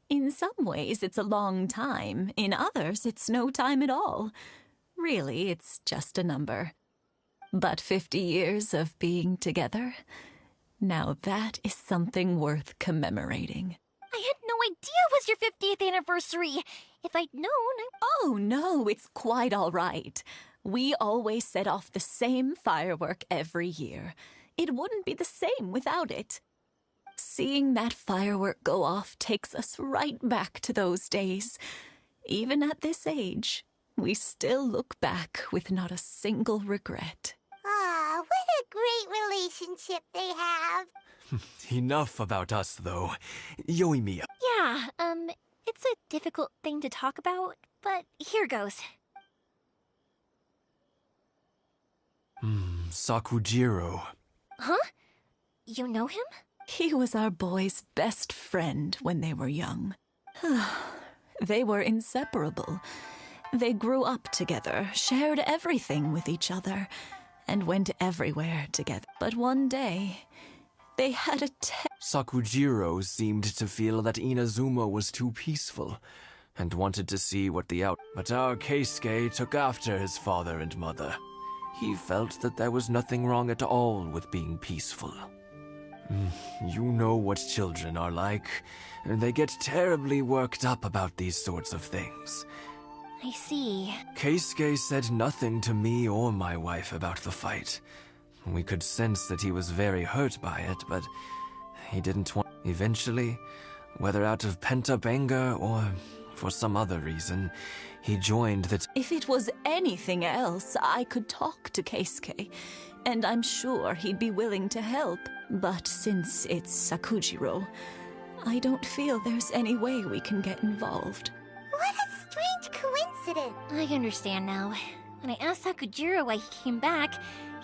In some ways, it's a long time. In others, it's no time at all. Really, it's just a number. But 50 years of being together, now that is something worth commemorating. I had no idea it was your 50th anniversary. If I'd known, Oh, no, it's quite all right. We always set off the same firework every year. It wouldn't be the same without it. Seeing that firework go off takes us right back to those days. Even at this age, we still look back with not a single regret. Ah, what a great relationship they have. Enough about us, though. Yoimiya. yeah, it's a difficult thing to talk about, but here goes. Sakujiro. Huh? You know him? He was our boys' best friend when they were young. They were inseparable. They grew up together, shared everything with each other, and went everywhere together. But one day, they had a Sakujiro seemed to feel that Inazuma was too peaceful, and wanted to see what the out. But our Keisuke took after his father and mother. He felt that there was nothing wrong at all with being peaceful. You know what children are like. They get terribly worked up about these sorts of things. I see. Keisuke said nothing to me or my wife about the fight. We could sense that he was very hurt by it, but he didn't want... Eventually, whether out of pent-up anger or for some other reason, he joined the... If it was anything else, I could talk to Keisuke, and I'm sure he'd be willing to help. But since it's Sakujiro, I don't feel there's any way we can get involved. What a strange coincidence. I understand now. When I asked Sakujiro why he came back,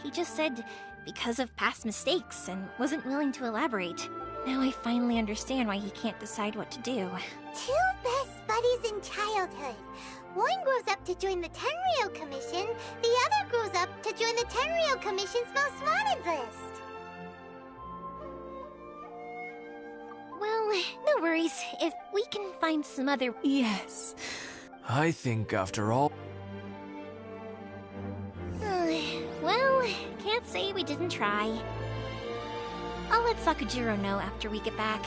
he just said because of past mistakes and wasn't willing to elaborate. Now I finally understand why he can't decide what to do. Two best buddies in childhood. One grows up to join the Tenryou Commission, the other grows up to join the Tenryou Commission's most wanted list. Well, no worries. If we can find some other... Yes. I think, after all... Well, can't say we didn't try. I'll let Sakujiro know after we get back.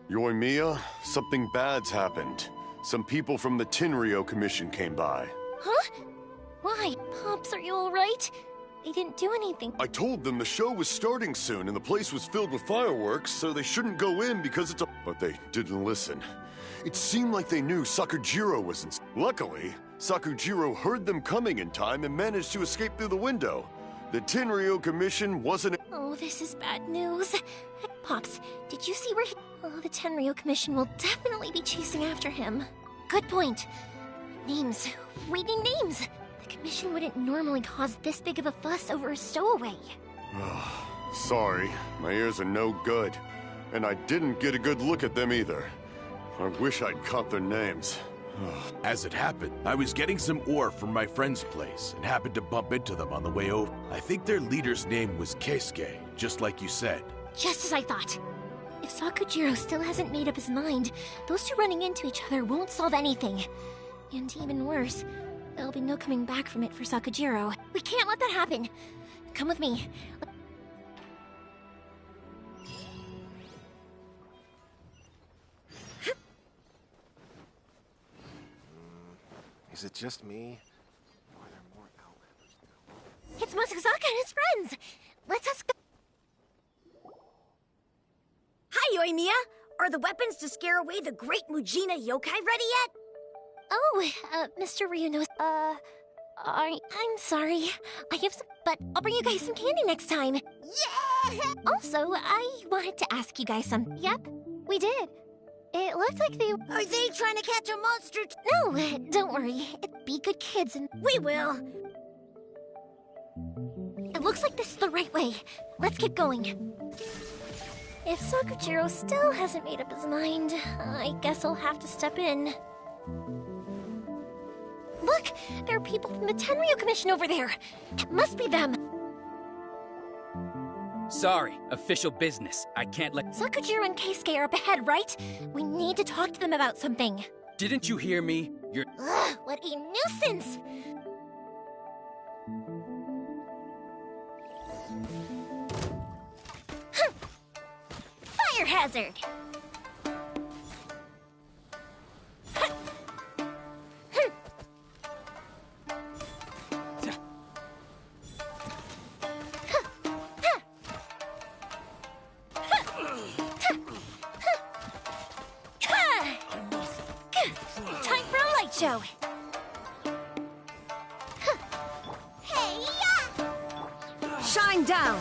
Yoimiya, something bad's happened. Some people from the Tenryou Commission came by. Huh? Why? Pops, are you alright? They didn't do anything. I told them the show was starting soon and the place was filled with fireworks, so they shouldn't go in because it's a... But they didn't listen. It seemed like they knew Sakujiro was in... Luckily, Sakujiro heard them coming in time and managed to escape through the window. The Tenryou Commission wasn't... Oh, this is bad news. Pops, did you see where he... Oh, the Tenryou Commission will definitely be chasing after him. Good point. Names. Reading names. The Commission wouldn't normally cause this big of a fuss over a stowaway. Sorry, my ears are no good. And I didn't get a good look at them either. I wish I'd caught their names. As it happened, I was getting some ore from my friend's place and happened to bump into them on the way over. I think their leader's name was Keisuke, just like you said. Just as I thought. If Sakujiro still hasn't made up his mind, those two running into each other won't solve anything. And even worse, there'll be no coming back from it for Sakujiro. We can't let that happen. Come with me. Is it just me? Or are there more outlanders now? It's Masazaka and his friends! Let us go. Hi, Yoimiya! Are the weapons to scare away the great Mujina yokai ready yet? Oh, Mr. Ryuno, I'm sorry. I have some, but I'll bring you guys some candy next time. Yeah! Also, I wanted to ask you guys something. Yep, we did. It looked like they... Are they trying to catch a monster? No, don't worry. Be good kids and... We will! It looks like this is the right way. Let's keep going. If Sakujiro still hasn't made up his mind, I guess I'll have to step in. Look! There are people from the Tenryou Commission over there! It must be them! Sorry, official business. I can't let... Sakujiro and Keisuke are up ahead, right? We need to talk to them about something. Didn't you hear me? You're... Ugh, what a nuisance! Fire hazard! Time for a light show! Hey-ya! Shine down!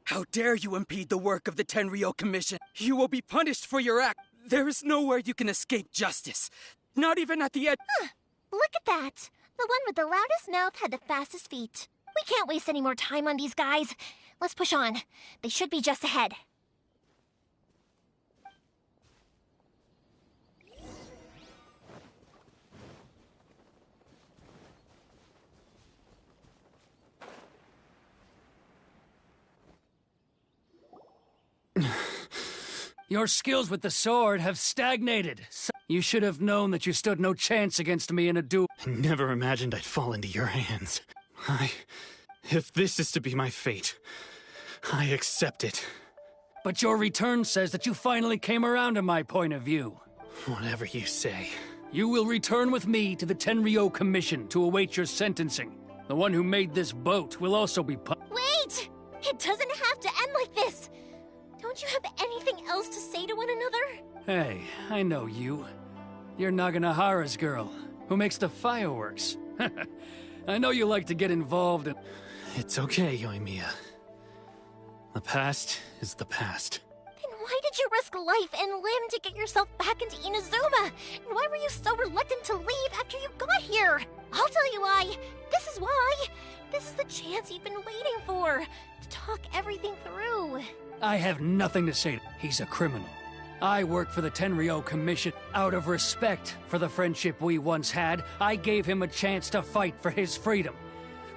How dare you impede the work of the Tenryou Commission? You will be punished for your act. There is nowhere you can escape justice. Not even at the edge. Look at that! The one with the loudest mouth had the fastest feet. We can't waste any more time on these guys. Let's push on. They should be just ahead. Your skills with the sword have stagnated. You should have known that you stood no chance against me in a duel. I never imagined I'd fall into your hands. If this is to be my fate, I accept it. But your return says that you finally came around to my point of view. Whatever you say. You will return with me to the Tenryou Commission to await your sentencing. The one who made this boat will also be Wait! It doesn't have to end like this! Don't you have anything else to say to one another? Hey, I know you. You're Naganahara's girl, who makes the fireworks. I know you like to get involved in... It's okay, Yoimiya. The past is the past. Then why did you risk life and limb to get yourself back into Inazuma? And why were you so reluctant to leave after you got here? I'll tell you why. This is why. This is the chance you've been waiting for. To talk everything through. I have nothing to say. He's a criminal. I work for the Tenryou Commission. Out of respect for the friendship we once had, I gave him a chance to fight for his freedom.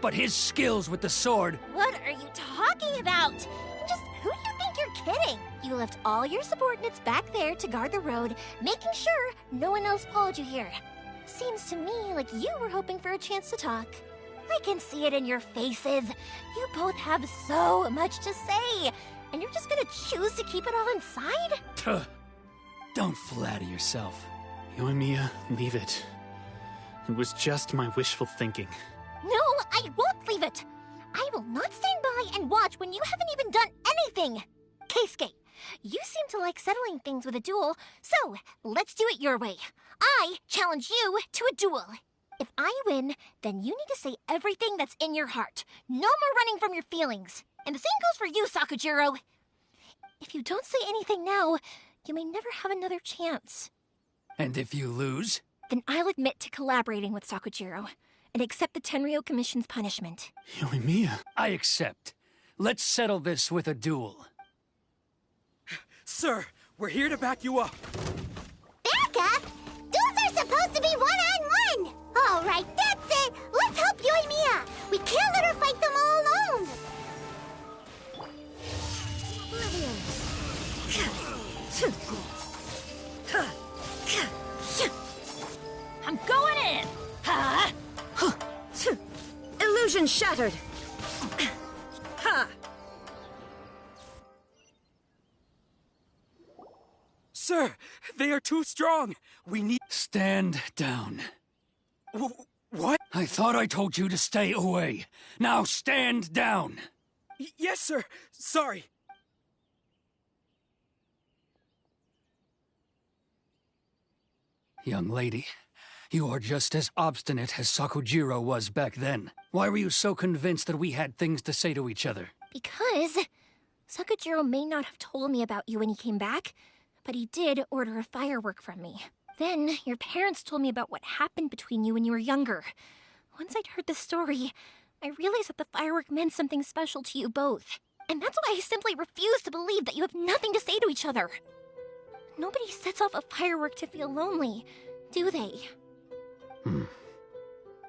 but his skills with the sword. What are you talking about? Just who do you think you're kidding? You left all your subordinates back there to guard the road, making sure no one else followed you here. Seems to me like you were hoping for a chance to talk. I can see it in your faces. You both have so much to say, and you're just gonna choose to keep it all inside? Tuh. Don't flatter yourself. Yoimiya, leave it. It was just my wishful thinking. No, I won't leave it. I will not stand by and watch when you haven't even done anything. Keisuke, you seem to like settling things with a duel, so let's do it your way. I challenge you to a duel. If I win, then you need to say everything that's in your heart. No more running from your feelings. And the same goes for you, Sakujiro. If you don't say anything now, you may never have another chance. And if you lose? Then I'll admit to collaborating with Sakujiro and accept the Tenryou Commission's punishment. Yoimiya. I accept. Let's settle this with a duel. Sir, we're here to back you up. Back up? Duels are supposed to be one-on-one! All right, that's it! Let's help Yoimiya! We can't let her fight them all alone! I'm going in! Ha! Illusion shattered! Ha! Sir, they are too strong. We need... Stand down. What? I thought I told you to stay away. Now stand down. Yes, sir. Sorry. Young lady, you are just as obstinate as Sakujiro was back then. Why were you so convinced that we had things to say to each other? Because Sakujiro may not have told me about you when he came back, but he did order a firework from me. Then your parents told me about what happened between you when you were younger. Once I'd heard the story, I realized that the firework meant something special to you both. And that's why I simply refuse to believe that you have nothing to say to each other. Nobody sets off a firework to feel lonely, do they?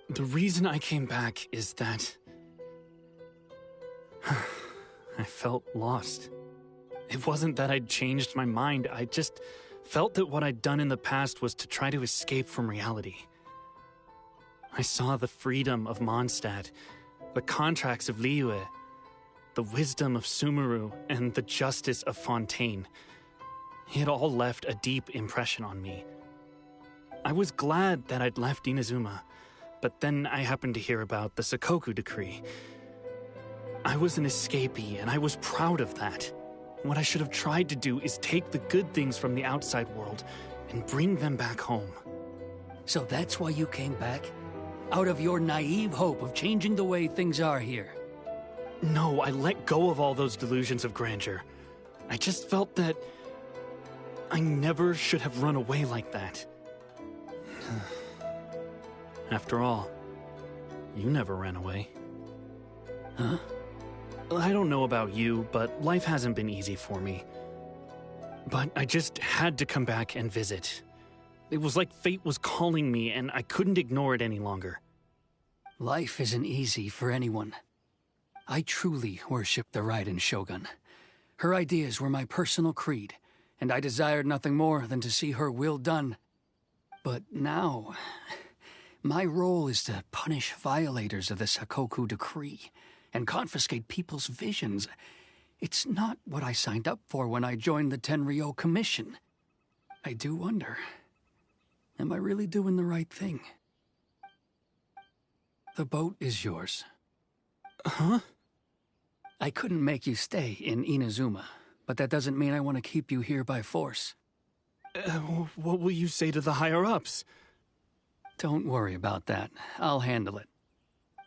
The reason I came back is that... I felt lost. It wasn't that I'd changed my mind, I just felt that what I'd done in the past was to try to escape from reality. I saw the freedom of Mondstadt, the contracts of Liyue, the wisdom of Sumeru, and the justice of Fontaine. It all left a deep impression on me. I was glad that I'd left Inazuma, but then I happened to hear about the Sakoku decree. I was an escapee, and I was proud of that. What I should have tried to do is take the good things from the outside world and bring them back home. So that's why you came back? Out of your naive hope of changing the way things are here? No, I let go of all those delusions of grandeur. I just felt that I never should have run away like that. After all, you never ran away. Huh? I don't know about you, but life hasn't been easy for me. But I just had to come back and visit. It was like fate was calling me, and I couldn't ignore it any longer. Life isn't easy for anyone. I truly worship the Raiden Shogun. Her ideas were my personal creed, and I desired nothing more than to see her will done. But now, my role is to punish violators of the Sakoku decree and confiscate people's visions. It's not what I signed up for when I joined the Tenryou Commission. I do wonder, am I really doing the right thing? The boat is yours. Huh? I couldn't make you stay in Inazuma, but that doesn't mean I want to keep you here by force. What will you say to the higher-ups? Don't worry about that. I'll handle it.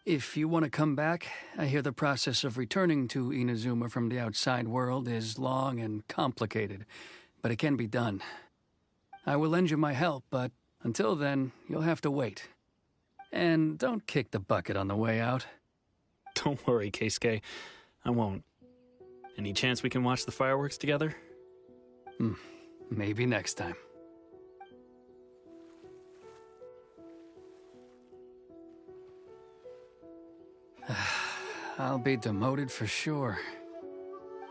If you want to come back, I hear the process of returning to Inazuma from the outside world is long and complicated, but it can be done. I will lend you my help, but until then, you'll have to wait. And don't kick the bucket on the way out. Don't worry, Keisuke. I won't. Any chance we can watch the fireworks together? Maybe next time. I'll be demoted for sure.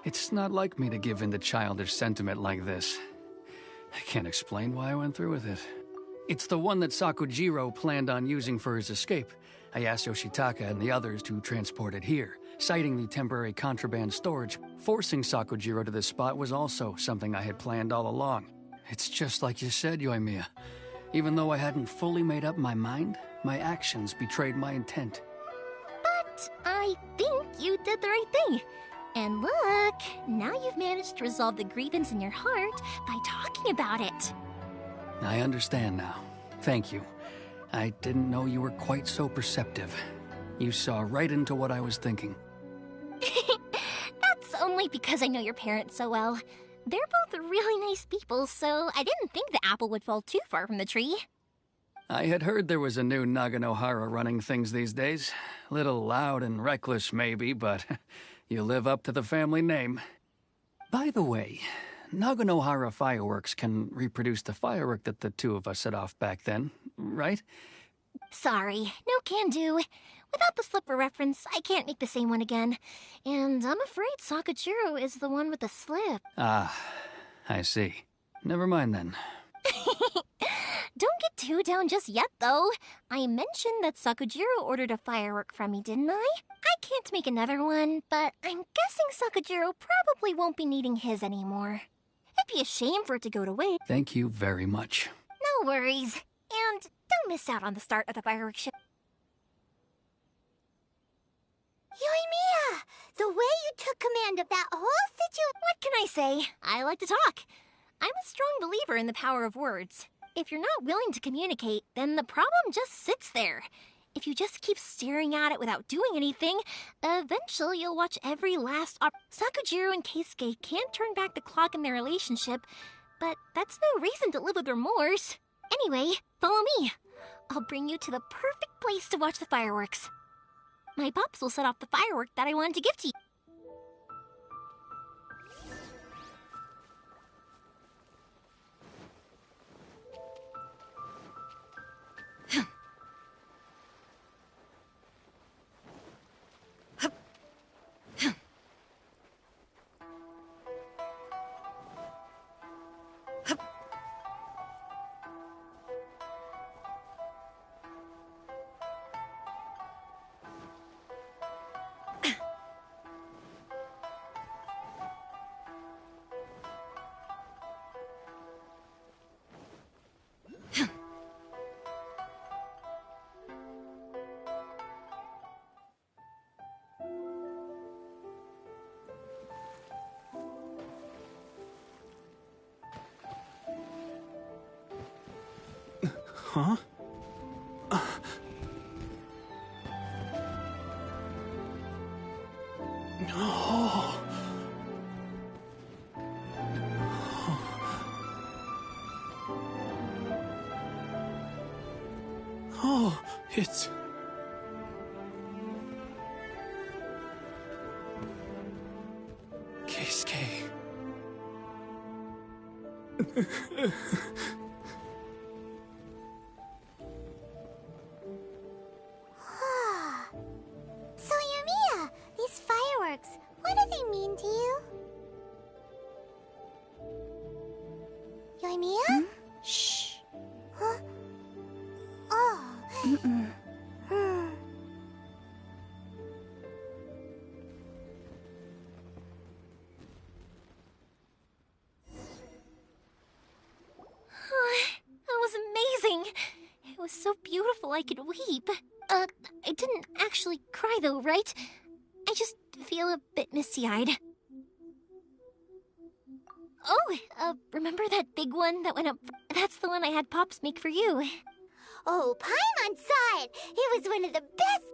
It's not like me to give in to childish sentiment like this. I can't explain why I went through with it. It's the one that Sakujiro planned on using for his escape. I asked Yoshitaka and the others to transport it here, citing the temporary contraband storage. Forcing Sakujiro to this spot was also something I had planned all along. It's just like you said, Yoimiya. Even though I hadn't fully made up my mind, my actions betrayed my intent. But I think you did the right thing. And look, now you've managed to resolve the grievance in your heart by talking about it. I understand now. Thank you. I didn't know you were quite so perceptive. You saw right into what I was thinking. That's only because I know your parents so well. They're both really nice people, so I didn't think the apple would fall too far from the tree. I had heard there was a new Naganohara running things these days. Little loud and reckless, maybe, but you live up to the family name. By the way, Naganohara fireworks can reproduce the firework that the two of us set off back then, right? Sorry, no can do. Without the slipper reference, I can't make the same one again. And I'm afraid Sakujiro is the one with the slip. Ah, I see. Never mind then. Don't get too down just yet, though. I mentioned that Sakujiro ordered a firework from me, didn't I? I can't make another one, but I'm guessing Sakujiro probably won't be needing his anymore. It'd be a shame for it to go to waste. Thank you very much. No worries. And don't miss out on the start of the fireworks show. Yoimiya! The way you took command of that whole situation... What can I say? I like to talk. I'm a strong believer in the power of words. If you're not willing to communicate, then the problem just sits there. If you just keep staring at it without doing anything, eventually you'll watch every last Sakujiro and Keisuke can't turn back the clock in their relationship, but that's no reason to live with remorse. Anyway, follow me. I'll bring you to the perfect place to watch the fireworks. My pops will set off the firework that I wanted to give to you. Huh? Oh. Oh, it's... Keisuke. So, Yoimiya, these fireworks, what do they mean to you? Yoimiya? Shh. Huh? Oh. That was amazing. It was so beautiful I could weep. I didn't actually cry though, right? I just feel a bit misty-eyed. Oh, remember that big one that went up? That's the one I had Pops make for you. Oh, Paimon saw it! It was one of the best!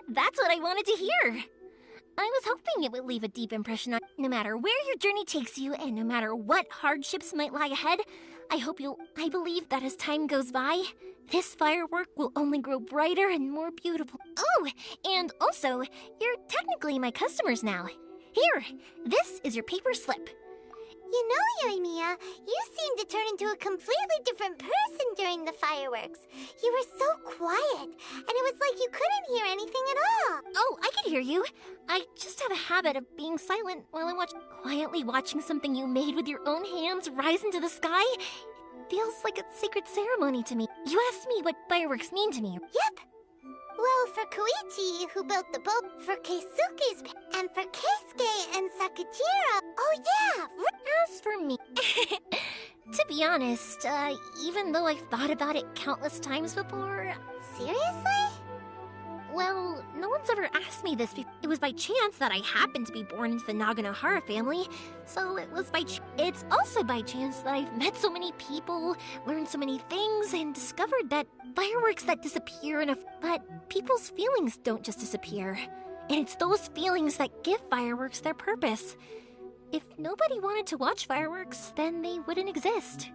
That's what I wanted to hear. I was hoping it would leave a deep impression on no matter where your journey takes you and no matter what hardships might lie ahead. I believe that as time goes by, this firework will only grow brighter and more beautiful. Oh, and also, you're technically my customers now. Here, this is your paper slip. You know, Yoimiya, you seemed to turn into a completely different person during the fireworks. You were so quiet, and it was like you couldn't hear anything at all. Oh, I could hear you. I just have a habit of being silent while I'm quietly watching something you made with your own hands rise into the sky. It feels like a sacred ceremony to me. You asked me what fireworks mean to me. Yep. Well, for Koichi, who built the boat, for Keisuke's, and for Keisuke and Sakujiro. Oh yeah! As for me, to be honest, even though I've thought about it countless times before... Seriously? Well, no one's ever asked me this before. It was by chance that I happened to be born into the Naganohara family, so it was It's also by chance that I've met so many people, learned so many things, and discovered that fireworks that disappear but people's feelings don't just disappear. And it's those feelings that give fireworks their purpose. If nobody wanted to watch fireworks, then they wouldn't exist.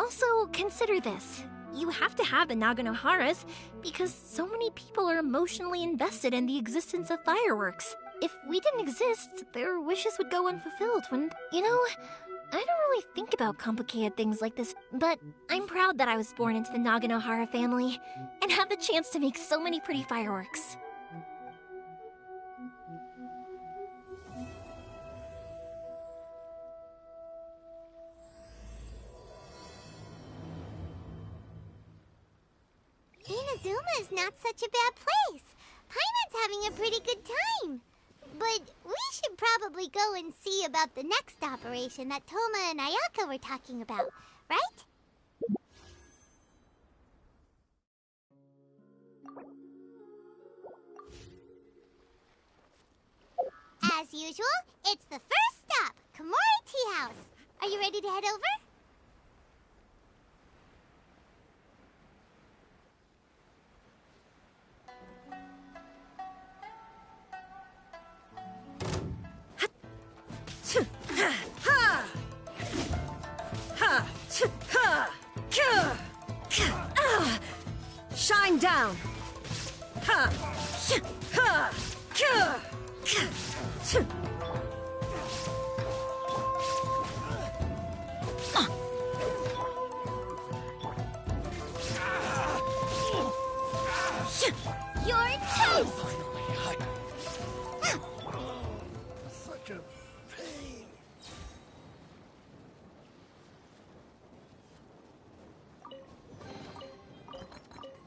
Also, consider this. You have to have the Naganoharas because so many people are emotionally invested in the existence of fireworks. If we didn't exist, their wishes would go unfulfilled when... You know, I don't really think about complicated things like this, but I'm proud that I was born into the Naganohara family and have the chance to make so many pretty fireworks. Inazuma is not such a bad place. Paimon's having a pretty good time. But we should probably go and see about the next operation that Toma and Ayaka were talking about, right? As usual, it's the first stop, Komori Tea House. Are you ready to head over? Shine down. You're toast! Such a pain.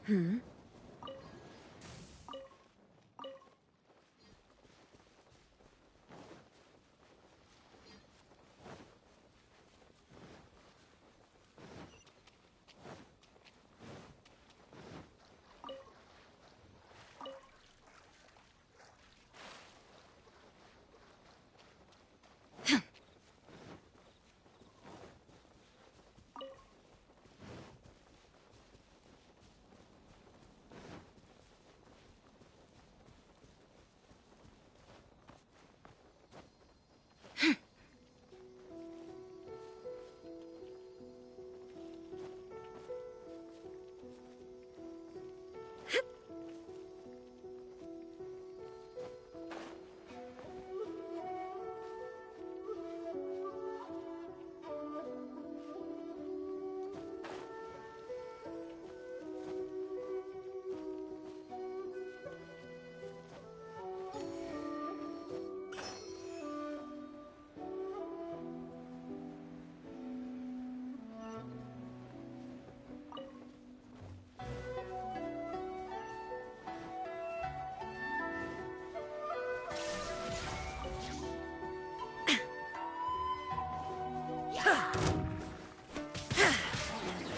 Hmm?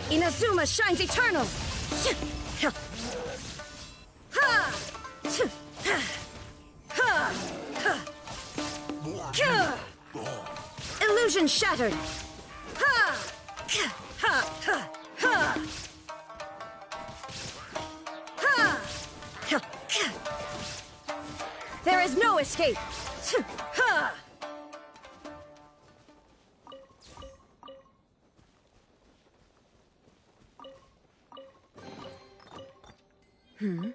Inazuma shines eternal! Illusion shattered! There is no escape! Hmm?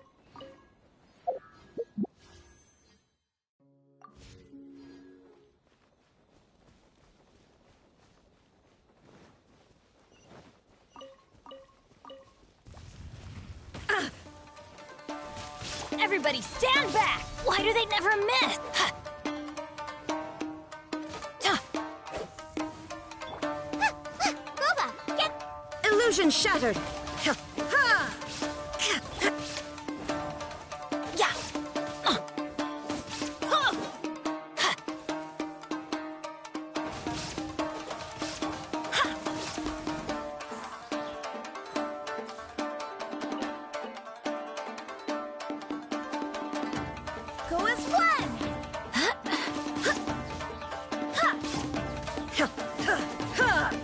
Everybody stand back! Why do they never miss? Boba, get... Illusion shattered! Yeah. Go as one!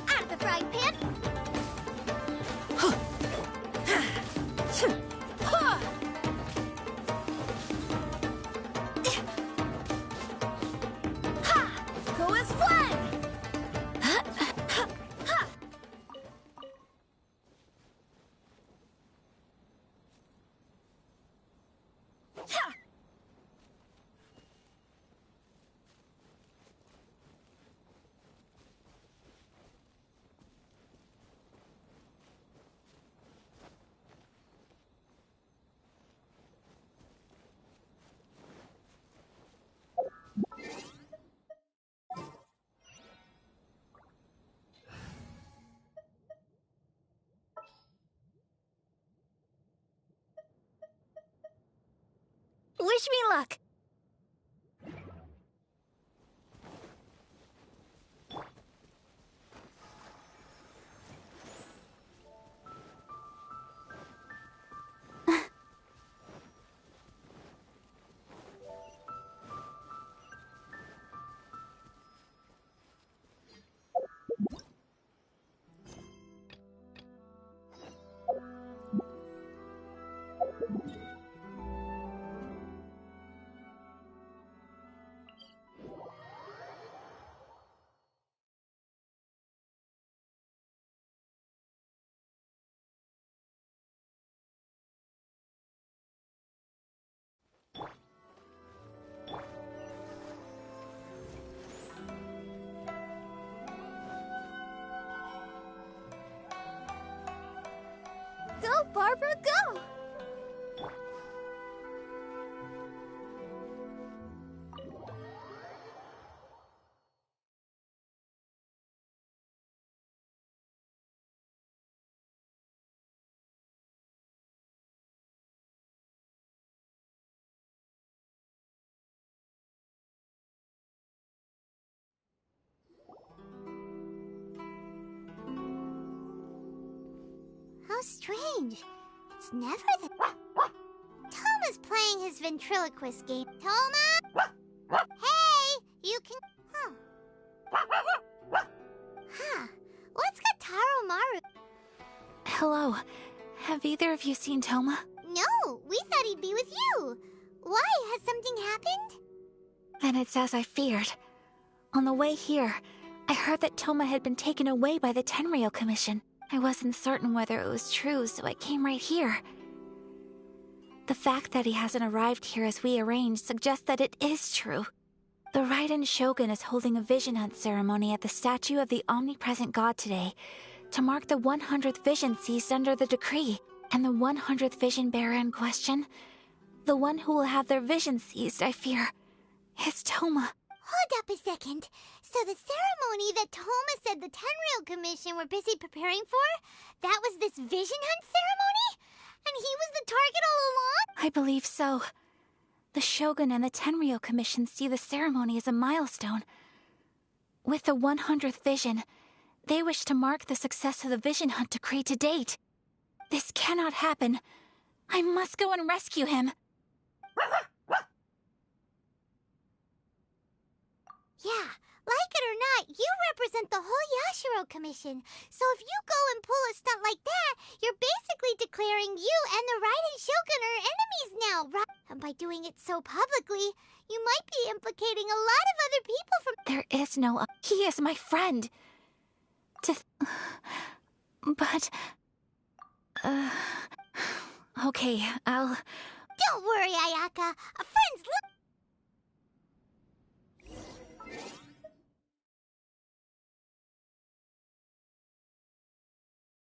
Out of the frying pan! Go as one! Wish me luck. Go, Barbara, go! How strange. It's never the... Toma's playing his ventriloquist game. Toma? Hey, you can... Huh. What's Kataro Maru? Hello. Have either of you seen Toma? No, we thought he'd be with you. Why? Has something happened? Then it's as I feared. On the way here, I heard that Toma had been taken away by the Tenryou Commission. I wasn't certain whether it was true, so I came right here. The fact that he hasn't arrived here as we arranged suggests that it is true. The Raiden Shogun is holding a vision hunt ceremony at the statue of the omnipresent god today to mark the 100th vision seized under the decree. And the 100th vision bearer in question, the one who will have their vision seized, I fear, is Toma. Hold up a second. So the ceremony that Toma said the Tenryou Commission were busy preparing for, that was this vision hunt ceremony? And he was the target all along? I believe so. The Shogun and the Tenryou Commission see the ceremony as a milestone. With the 100th vision, they wish to mark the success of the vision hunt decree to date. This cannot happen. I must go and rescue him. Yeah, like it or not, you represent the whole Yashiro Commission. So if you go and pull a stunt like that, you're basically declaring you and the Raiden Shogun are enemies now, right? And by doing it so publicly, you might be implicating a lot of other people from... There is no... He is my friend. But... Okay, I'll... Don't worry, Ayaka. A friend's...